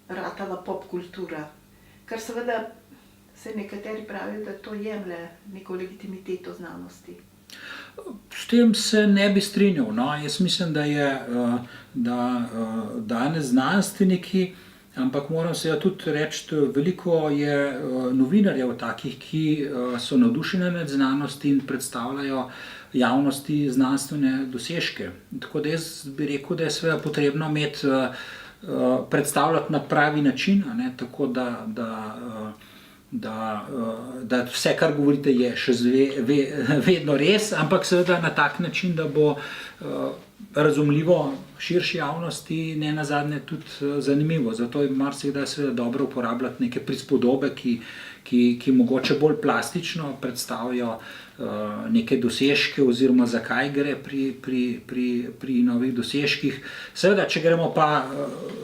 [SPEAKER 1] ratala pop kultura, kar seveda se nekateri pravijo, da to jemlje neko legitimiteto znanosti.
[SPEAKER 2] S tem se ne bi strinjal. No. Jaz mislim, da danes znanstveniki, ampak moram se tudi reči, veliko je novinarjev takih, ki so navdušeni nad znanosti in predstavljajo javnosti znanstvene dosežke. Tako da jaz bi rekel, da je seveda potrebno imeti, predstavljati na pravi način, a ne, tako da vse, kar govorite, je še vedno res, ampak seveda na tak način, da bo razumljivo širši javnosti, ne nazadnje tudi zanimivo. Zato je marsikdaj seveda dobro uporabljati neke prispodobe, ki mogoče bolj plastično predstavijo neke dosežke oziroma zakaj gre pri novih dosežkih. Seveda, če gremo pa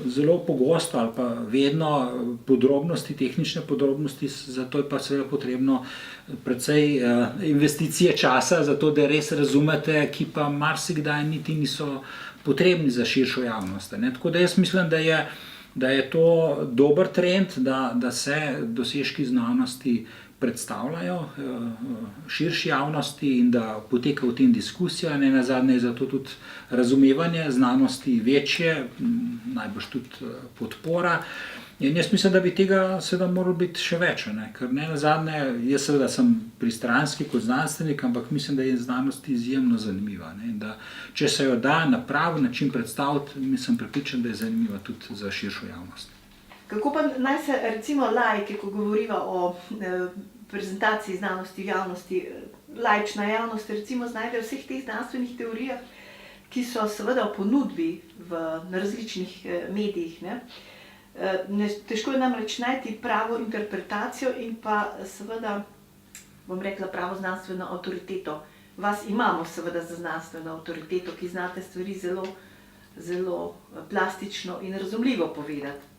[SPEAKER 2] zelo pogosto ali pa vedno podrobnosti, tehnične podrobnosti, zato je pa seveda potrebno precej investicije časa, zato da res razumete, ki pa marsikdaj niti niso potrebni za širšo javnost. Ne? Tako da jaz mislim, da je to dober trend, da se dosežki znanosti predstavljajo širši javnosti in da poteka v tem diskusija. Ne nazadnje je zato tudi razumevanje znanosti večje, najbrž tudi podpora. In jaz mislim, da bi tega seveda moralo biti še več, ne? Ker ne nazadnje, jaz seveda sem pristranski kot znanstvenik, ampak mislim, da je znanost izjemno zanimiva. Ne? Da, če se jo da na pravi način predstaviti, sem prepričan, da je zanimiva tudi za širšo javnost.
[SPEAKER 1] Kako pa naj se recimo laiki, ko govoriva o prezentaciji znanosti v javnosti, laična javnost recimo znajde v vseh teh znanstvenih teorijah, ki so seveda v ponudbi na različnih medijih, ne? Težko je namreč najti pravo interpretacijo in pa seveda, bom rekla, pravo znanstveno avtoriteto. Vas imamo seveda za znanstveno avtoriteto, ki znate stvari zelo plastično in razumljivo povedati.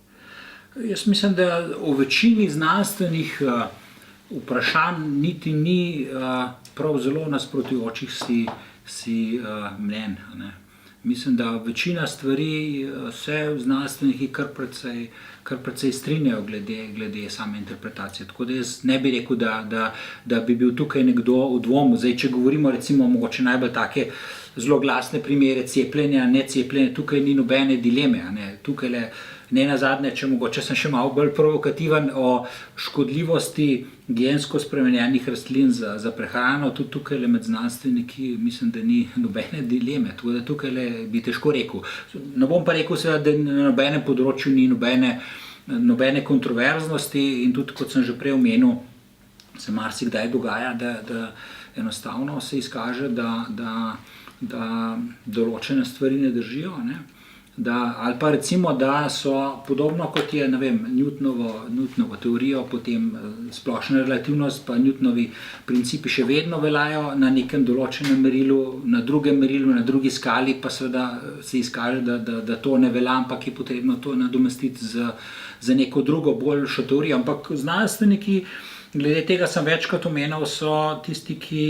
[SPEAKER 2] Jaz mislim, da o večini znanstvenih vprašanj niti ni prav zelo nasprotujočih si mnenj. Mislim, da večina stvari se znanstveniki kar precej strinjajo glede same interpretacije. Tako da jaz ne bi rekel, da bi bil tukaj nekdo v dvomu. Zdaj, če govorimo recimo mogoče najbolj take zelo glasne primere cepljenja, ne cepljenja, tukaj ni nobene dileme. Tukaj ne nazadnje, če mogoče sem še malo bolj provokativen, o škodljivosti gensko spremenjenih rastlin za prehrano, tudi tukaj med znanstveniki mislim, da ni nobene dileme. Tako da tukaj bi težko rekel. Ne bom pa rekel seveda, da na nobenem področju ni nobene kontroverznosti in tudi, kot sem že prej omenil, se marsikdaj dogaja, da enostavno se izkaže, da določene stvari ne držijo, ne? Ali pa recimo, da so podobno kot je, ne vem, Newtonovo teorijo, potem splošna relativnost pa Newtonovi principi še vedno veljajo na nekem določenem merilu, na drugem merilu, na drugi skali pa seveda se izkaže, da to ne velja, ampak je potrebno to nadomestiti za neko drugo, boljšo teorijo. Ampak znanstveniki, glede tega sem večkrat omenil, so tisti, ki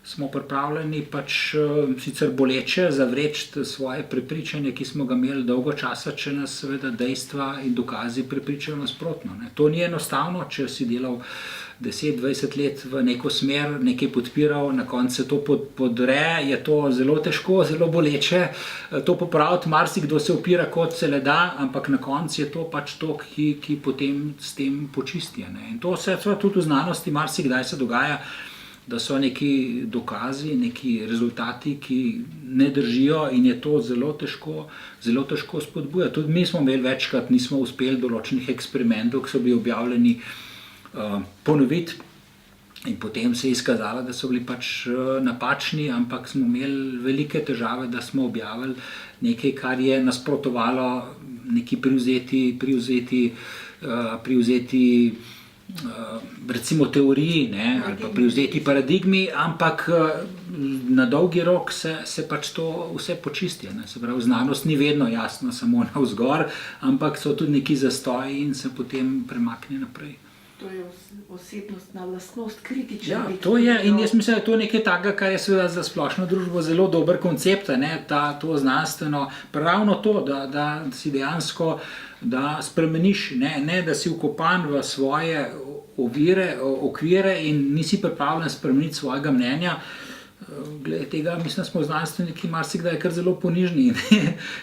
[SPEAKER 2] smo pripravljeni pač sicer boleče zavreči svoje prepričanje, ki smo ga imeli dolgo časa, če nas seveda dejstva in dokazi prepričajo nasprotno. To ni enostavno, če si delal 10-20 let v neko smer, nekaj podpiral, na koncu se to podre, je to zelo težko, zelo boleče. To popraviti, marsikdo se upira, kot se le da, ampak na koncu je to pač to, ki potem s tem počisti. In to se tudi v znanosti marsikdaj se dogaja, da so neki dokazi, neki rezultati, ki ne držijo in je to zelo težko spodbujati. Tudi mi smo imeli večkrat, nismo uspeli določenih eksperimentov, ki so bili objavljeni, ponoviti in potem se je izkazalo, da so bili pač napačni, ampak smo imeli velike težave, da smo objavili nekaj, kar je nasprotovalo neki privzeti recimo teoriji, ne, ali pa privzeti paradigmi, ampak na dolgi rok se pač to vse počisti. Ne. Se pravi, znanost ni vedno jasno samo navzgor, ampak so tudi neki zastoji in se potem premakne naprej.
[SPEAKER 1] To je osebnostna lastnost, kritična.
[SPEAKER 2] Ja, to je, in jaz mislim, da je to nekaj takega, kar je seveda za splošno družbo zelo dober koncept, to znanstveno, ravno to, da si dejansko, da spremeniš, ne da si vkopan v svoje okvire in nisi pripravljen spremeniti svojega mnenja. Glede tega, mislim, smo znanstveniki marsikdaj kar zelo ponižni.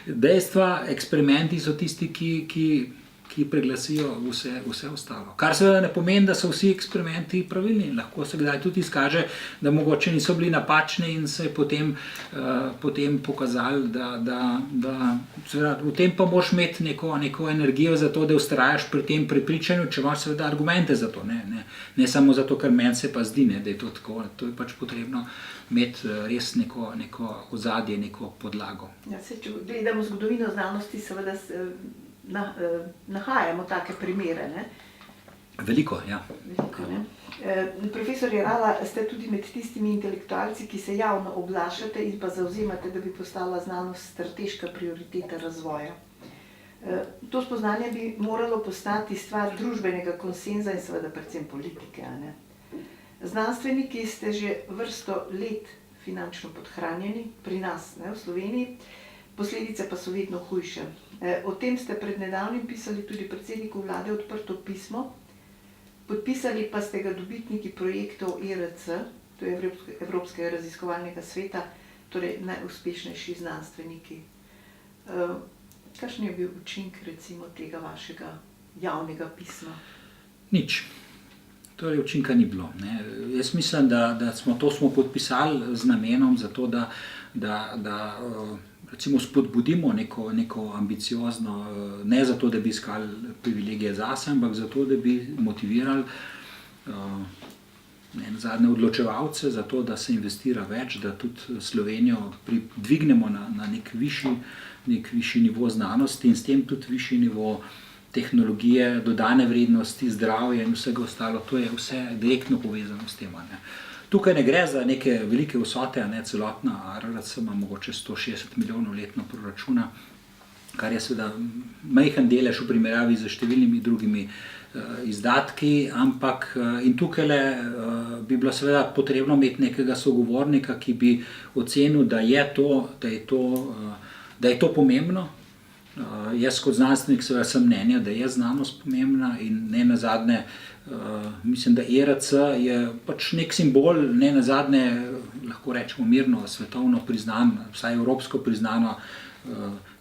[SPEAKER 2] Dejstva, eksperimenti so tisti, ki preglasijo vse ostalo. Kar seveda ne pomeni, da so vsi eksperimenti pravilni. Lahko se kdaj tudi izkaže, da mogoče niso bili napačni in se je potem pokazali, da seveda v tem pa moraš imeti neko energijo za to, da vztrajaš pri tem prepričanju, če imaš seveda argumente za to. Ne samo zato, ker meni se pa zdi, da je to tako. To je pač potrebno imeti res neko ozadje, neko podlago.
[SPEAKER 1] Ja, če gledamo zgodovino znanosti, seveda nahajamo take primere. Ne?
[SPEAKER 2] Veliko, ja.
[SPEAKER 1] Veliko, ne? Profesor Jerala, ste tudi med tistimi intelektualci, ki se javno oglašate in pa zauzemate, da bi postala znanost strateška prioriteta razvoja. To spoznanje bi moralo postati stvar družbenega konsenza in seveda predvsem politike. Ne? Znanstveniki ste že vrsto let finančno podhranjeni, pri nas, v Sloveniji, posledice pa so vedno hujše. O tem ste pred nedavnim pisali tudi predsedniku vlade odprto pismo, podpisali pa ste ga dobitniki projektov ERC, to je Evropskega raziskovalnega sveta, torej najuspešnejši znanstveniki. Kakšen je bil učinek recimo tega vašega javnega pisma?
[SPEAKER 2] Nič. Torej učinka ni bilo. Jaz mislim, da smo podpisali z namenom za to, da recimo spodbudimo neko ambiciozno, ne zato, da bi iskali privilegije zase, ampak zato, da bi motivirali zadnje odločevalce za to, da se investira več, da tudi Slovenijo dvignemo na nek višji nivo znanosti in s tem tudi višji nivo tehnologije, dodane vrednosti, zdravja in vsega ostalo. To je vse direktno povezano s tem. Tukaj ne gre za neke velike vsote, celotna ARRC ima mogoče 160 milijonov letno proračuna, kar je seveda majhen delež v primerjavi z številnimi drugimi izdatki, ampak in tukaj bi bilo seveda potrebno imeti nekega sogovornika, ki bi ocenil, da je to pomembno. Jaz kot znanstvenik seveda sem mnenja, da je znanost pomembna in ne nazadnje mislim, da ERC je pač nek simbol, ne nazadnje lahko rečemo mirno, svetovno priznan, vsaj evropsko priznano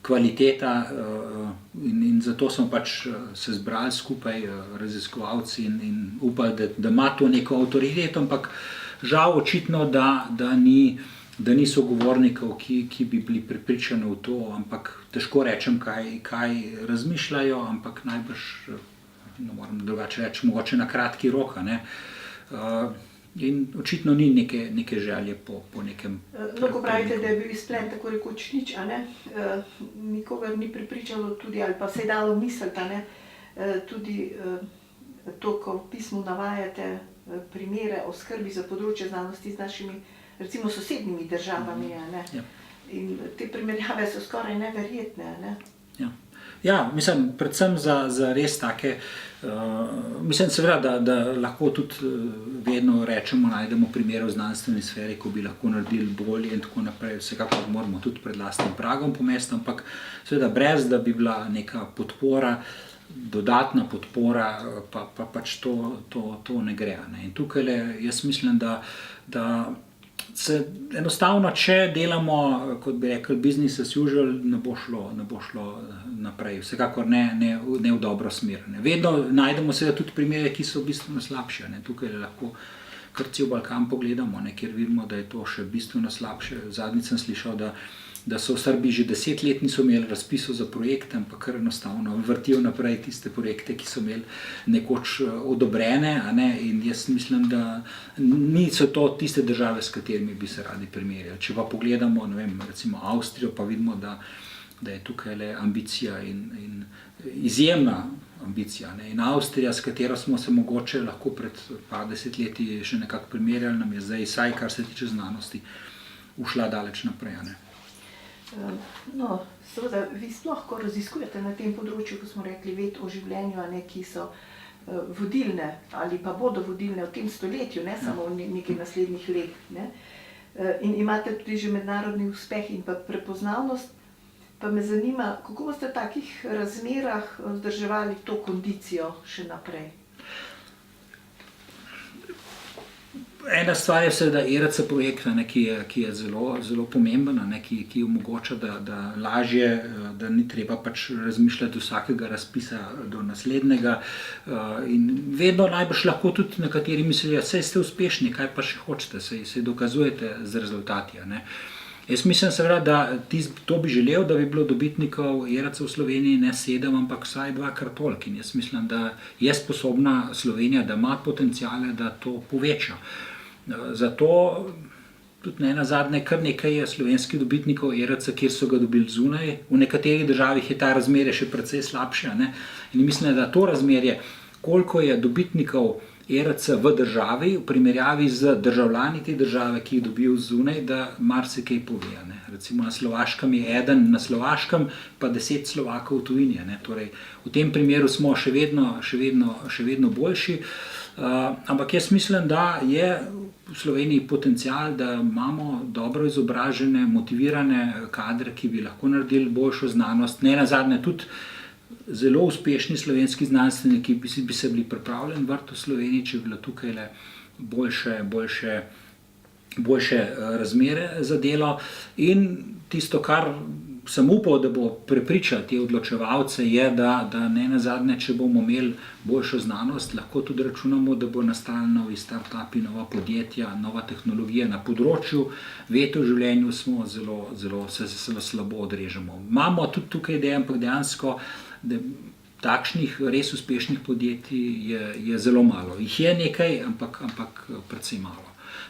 [SPEAKER 2] kvaliteta in zato smo pač se zbrali skupaj raziskovalci in upali, da ima to neko avtoriteto, ampak žal očitno, da ni sogovornikov, ki bi bili prepričani v to, ampak težko rečem, kaj razmišljajo, ampak najbrž, ne morem drugače reči, mogoče na kratki rok. In očitno ni neke želje po nekem...
[SPEAKER 1] No, ko pravite, da je bil izplen tako rekoč nič, nikogar ni prepričalo tudi, ali pa se je dalo misliti, tudi to, ko v pismu navajate primere o skrbi za področje znanosti z našimi recimo sosednjimi državami. In te primerjave so skoraj neverjetne.
[SPEAKER 2] Ja, mislim, predvsem za res take, mislim seveda, da lahko tudi vedno rečemo, najdemo primere v znanstveni sferi, ko bi lahko naredili bolje in tako naprej, vsekakor moramo tudi pred lastnim pragom pomesti, ampak seveda brez, da bi bila neka podpora, dodatna podpora, pa pač to ne gre. In tukaj jaz mislim, da se enostavno, če delamo, kot bi rekli, business as usual, ne bo šlo naprej. Vsekakor ne v dobro smer. Vedno najdemo seveda tudi primere, ki so bistveno slabše. Tukaj lahko kar cel Balkan pogledamo, kjer vidimo, da je to še bistveno slabše. Zadnjič sem slišal, da so v Srbiji že 10 let niso imeli razpisov za projekte, ampak kar enostavno vrtijo naprej tiste projekte, ki so imeli nekoč odobrene. In jaz mislim, da niso to tiste države, s katerimi bi se radi primerjali. Če pa pogledamo, recimo Avstrijo, pa vidimo, da je tukaj le ambicija in izjemna ambicija. In Avstrija, s katero smo se mogoče lahko pred par desetletji še nekako primerjali, nam je zdaj, saj kar se tiče znanosti, ušla daleč naprej.
[SPEAKER 1] No, seveda, vi sploh, ko raziskujete na tem področju, ko smo rekli, ved o življenju, ki so vodilne ali pa bodo vodilne v tem stoletju, ne samo v nekaj naslednjih let. Ne. In imate tudi že mednarodni uspeh in pa prepoznavnost. Pa me zanima, kako boste v takih razmerah vzdrževali to kondicijo še naprej?
[SPEAKER 2] Ena stvar je seveda ERC projekt, ki je zelo pomemben, ki omogoča, da lažje, da ni treba pač razmišljati vsakega razpisa do naslednjega. In vedno najbrž lahko tudi nekateri mislijo, saj ste uspešni, kaj pa še hočete, saj dokazujete z rezultati. Jaz mislim seveda, da to bi želel, da bi bilo dobitnikov ERC v Sloveniji ne 7, ampak vsaj 2-krat toliko. In jaz mislim, da je sposobna Slovenija, da ima potenciale, da to poveča. Zato tudi ne nazadnje kar nekaj je slovenskih dobitnikov ERC, kjer so ga dobili zunaj. V nekaterih državah je ta razmerje še precej slabše. In mislim, da to razmerje, koliko je dobitnikov ERC v državi, v primerjavi z državljani te države, ki jih dobijo zunaj, da marsikaj pove. Recimo na Slovaškem je eden na Slovaškem, pa 10 Slovakov v tujini. Torej, v tem primeru smo še vedno boljši. Ampak jaz mislim, da je v Sloveniji potencial, da imamo dobro izobražene, motivirane kadre, ki bi lahko naredili boljšo znanost. Ne nazadnje tudi zelo uspešni slovenski znanstveniki bi se bili pripravljeni vrti v Sloveniji, če bi bilo tukaj le boljše razmere za delo. In tisto, kar sem upal, da bo prepričal te odločevalce, je, da ne nazadnje, če bomo imeli boljšo znanost, lahko tudi računamo, da bo nastali novi start-upi, nova podjetja, nova tehnologija na področju. Vete, v življenju smo zelo slabo odrežemo. Imamo tudi tukaj ideje, ampak dejansko takšnih res uspešnih podjetij je zelo malo. Jih je nekaj, ampak precej malo.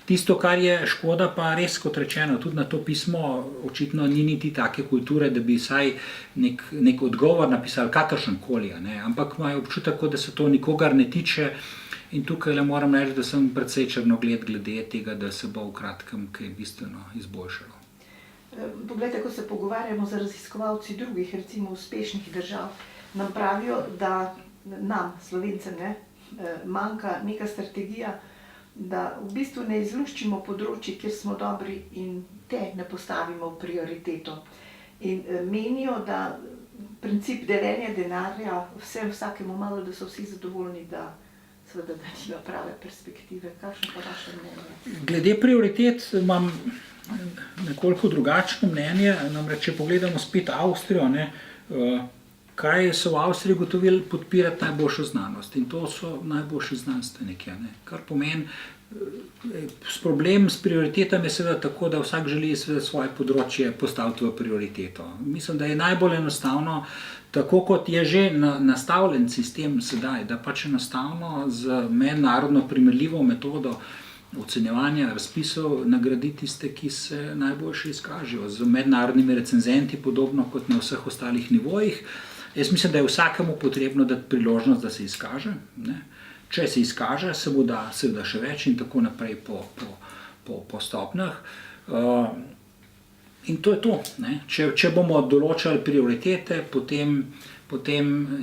[SPEAKER 2] Tisto, kar je škoda, pa res, kot rečeno, tudi na to pismo očitno ni niti take kulture, da bi vsaj nek odgovor napisali, kakršenkoli, ampak imajo občutek, da se to nikogar ne tiče. In tukaj le moram reči, da sem precej črnogled glede tega, da se bo v kratkem kaj bistveno izboljšalo.
[SPEAKER 1] Poglejte, ko se pogovarjamo z raziskovalci drugih, recimo uspešnih držav, nam pravijo, da nam, Slovencem, manjka neka strategija, da v bistvu ne izluščimo področji, kjer smo dobri in te ne postavimo v prioriteto. In menijo, da princip deljenja denarja vsakemu malo, da so vsi zadovoljni, da nima prave perspektive. Kakšno pa vaše mnenje?
[SPEAKER 2] Glede prioritet imam nekoliko drugačno mnenje. Namreč, če pogledamo spet Avstrijo, kaj so v Avstriji ugotovili? Podpirati najboljšo znanost. In to so najboljši znanstveniki. Kar pomeni, problem s prioritetami je seveda tako, da vsak želi svoje področje postaviti v prioriteto. Mislim, da je najbolj enostavno, tako kot je že nastavljen sistem sedaj, da pač enostavno z mednarodno primerljivo metodo ocenjevanja razpisov nagraditi tiste, ki se najboljše izkažejo. Z mednarodnimi recenzenti, podobno kot na vseh ostalih nivojih. Jaz mislim, da je vsakemu potrebno dati priložnost, da se izkaže. Če se izkaže, se bo da seveda še več in tako naprej po stopnjah. In to je to. Če bomo določali prioritete, potem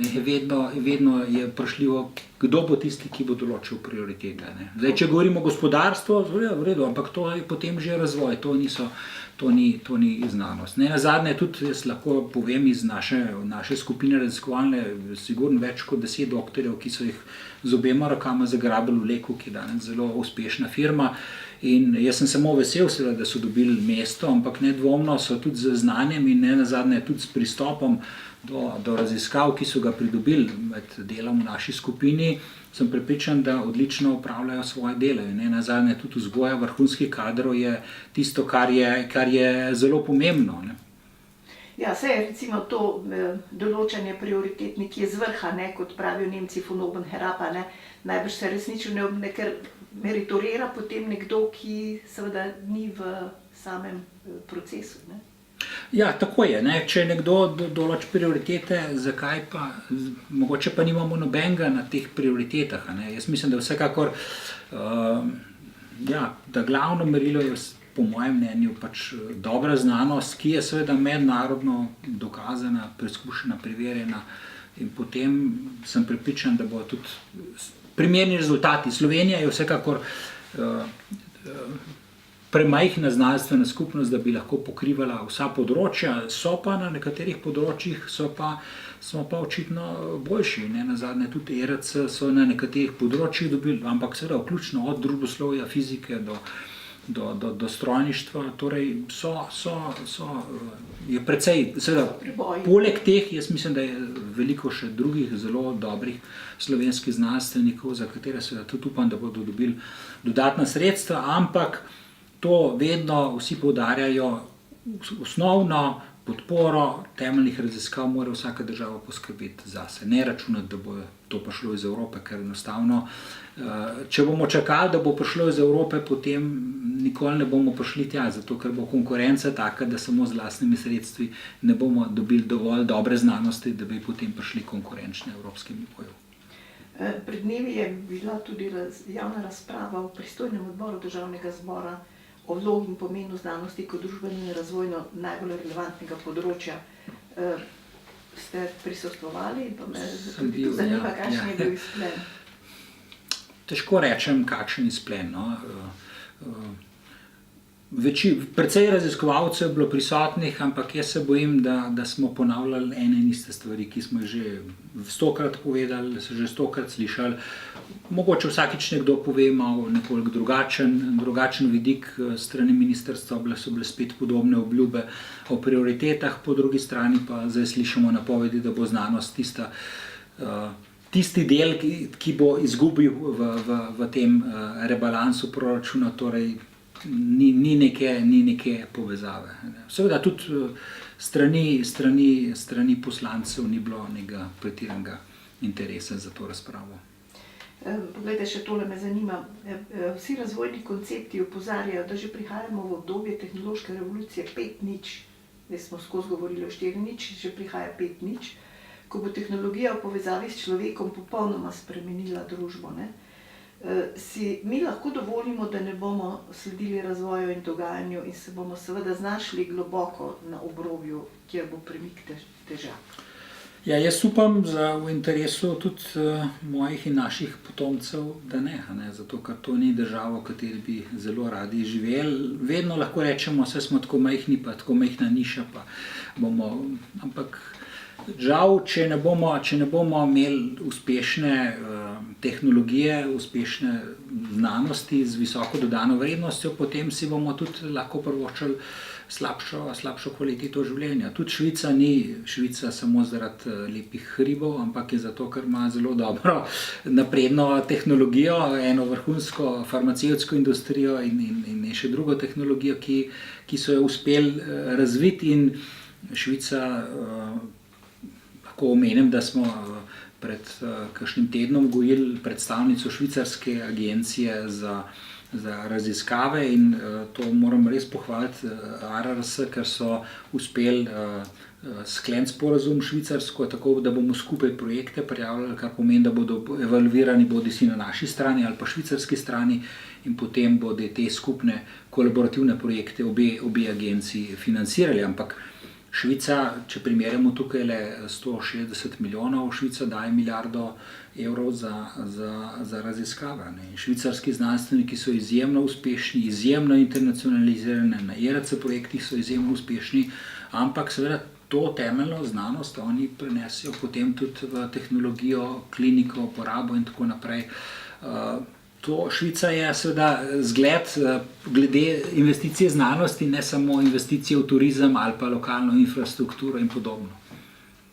[SPEAKER 2] je vedno je vprašljivo, kdo bo tisti, ki bo določil prioritete. Zdaj, če govorimo o gospodarstvu, v redu, ampak to je potem že razvoj, to ni znanost. Ne nazadnje tudi jaz lahko povem iz naše skupine raziskovalne, sigurno več kot 10 doktorjev, ki so jih z obema rokama zagrabili v Leku, ki je danes zelo uspešna firma. In jaz sem samo vesel, seveda, da so dobili mesto, ampak nedvomno so tudi z znanjem in ne nazadnje tudi s pristopom do raziskav, ki so ga pridobili med delom v naši skupini, sem prepričan, da odlično upravljajo svoje delo. In ne nazadnje tudi vzgoja vrhunskih kadrov je tisto, kar je zelo pomembno.
[SPEAKER 1] Ja, saj je recimo to določanje prioritet nekje z vrha, kot pravijo Nemci von oben herab, najbrž se resnično ker meritorira potem nekdo, ki seveda ni v samem procesu.
[SPEAKER 2] Ja, tako je. Če nekdo določi prioritete, zakaj pa, mogoče pa nimamo nobenega na teh prioritetah. Jaz mislim, da vsekakor, da glavno merilo je po mojem mnenju pač dobra znanost, ki je seveda mednarodno dokazana, preizkušena, preverjena, in potem sem prepričan, da bo tudi primerni rezultati. Slovenija je vsekakor premajhna znanstvena skupnost, da bi lahko pokrivala vsa področja, so pa na nekaterih področjih, smo pa očitno boljši. Nenazadnje tudi ERC so na nekaterih področjih dobili, ampak seveda vključno od družboslovja, fizike do strojništva, torej je precej, seveda, poleg teh, jaz mislim, da je veliko še drugih zelo dobrih slovenskih znanstvenikov, za katere seveda tudi upam, da bodo dobili dodatna sredstva, ampak to vedno vsi poudarjajo, osnovno podporo temeljnih raziskav mora vsaka država poskrbeti zase. Ne računati, da bo to prišlo iz Evrope, ker enostavno, če bomo čakali, da bo prišlo iz Evrope, potem nikoli ne bomo prišli tja, zato ker bo konkurenca taka, da samo z lastnimi sredstvi ne bomo dobili dovolj dobre znanosti, da bi potem prišli konkurenčni evropskemu boju.
[SPEAKER 1] Pred dnevi je bila tudi javna razprava v pristojnem odboru Državnega zbora o vlogi in pomenu znanosti kot družbeno in razvojno najbolj relevantnega področja. Ste prisostvovali, pa me tudi zanima, kakšen je bil izplen.
[SPEAKER 2] Težko rečem, kakšen izplen. Precej raziskovalcev je bilo prisotnih, ampak jaz se bojim, da smo ponavljali ene in iste stvari, ki smo že 100-krat povedali, se že 100-krat slišali. Mogoče vsakič nekdo pove malo nekoliko drugačen vidik strani ministrstva, so bile spet podobne obljube o prioritetah, po drugi strani pa zdaj slišimo napovedi, da bo znanost tisti del, ki bo izgubil v tem rebalansu proračuna, torej ni neke povezave. Seveda tudi strani poslancev ni bilo nekega pretiranega interesa za to razpravo.
[SPEAKER 1] Poglejte, še tole me zanima. Vsi razvojni koncepti opozarjajo, da že prihajamo v obdobje tehnološke revolucije 5.0. Zdaj smo skozi govorili o 4.0, že prihaja 5.0, ko bo tehnologija v povezavi s človekom popolnoma spremenila družbo. Si mi lahko dovolimo, da ne bomo sledili razvoju in dogajanju in se bomo seveda znašli globoko na obrobju, kjer bo premik težak.
[SPEAKER 2] Ja, jaz upam v interesu tudi mojih in naših potomcev, da ne, zato ker to ni država, v kateri bi zelo radi živeli. Vedno lahko rečemo, saj smo tako majhni, pa tako majhna niša, pa bomo, ampak žal, če ne bomo imeli uspešne tehnologije, uspešne znanosti z visoko dodano vrednostjo, potem si bomo tudi lahko privoščili slabšo kvaliteto življenja. Tudi Švica ni Švica samo zaradi lepih hribov, ampak je zato, ker ima zelo dobro napredno tehnologijo, eno vrhunsko farmacevtsko industrijo in še drugo tehnologijo, ki so jo uspeli razviti, in Švica, lahko omenim, da smo pred kakšnim tednom gojili predstavnico švicarske agencije za raziskave, in to moram res pohvaliti ARRS, ker so uspeli skleniti sporazum švicarsko, tako da bomo skupaj projekte prijavljali, kar pomeni, da bodo evalvirani bodisi na naši strani ali pa švicarski strani, in potem bodo te skupne kolaborativne projekte obe agenciji financirali. Ampak Švica, če primerjamo tukaj le 160 milijonov, Švica daje milijardo evrov za raziskave. Švicarski znanstveniki so izjemno uspešni, izjemno internacionalizirani, na ERC projektih so izjemno uspešni, ampak seveda to temeljno znanost oni prenesijo potem tudi v tehnologijo, kliniko, uporabo in tako naprej. Švica je seveda zgled glede investicije znanosti, ne samo investicije v turizem ali pa lokalno infrastrukturo in podobno.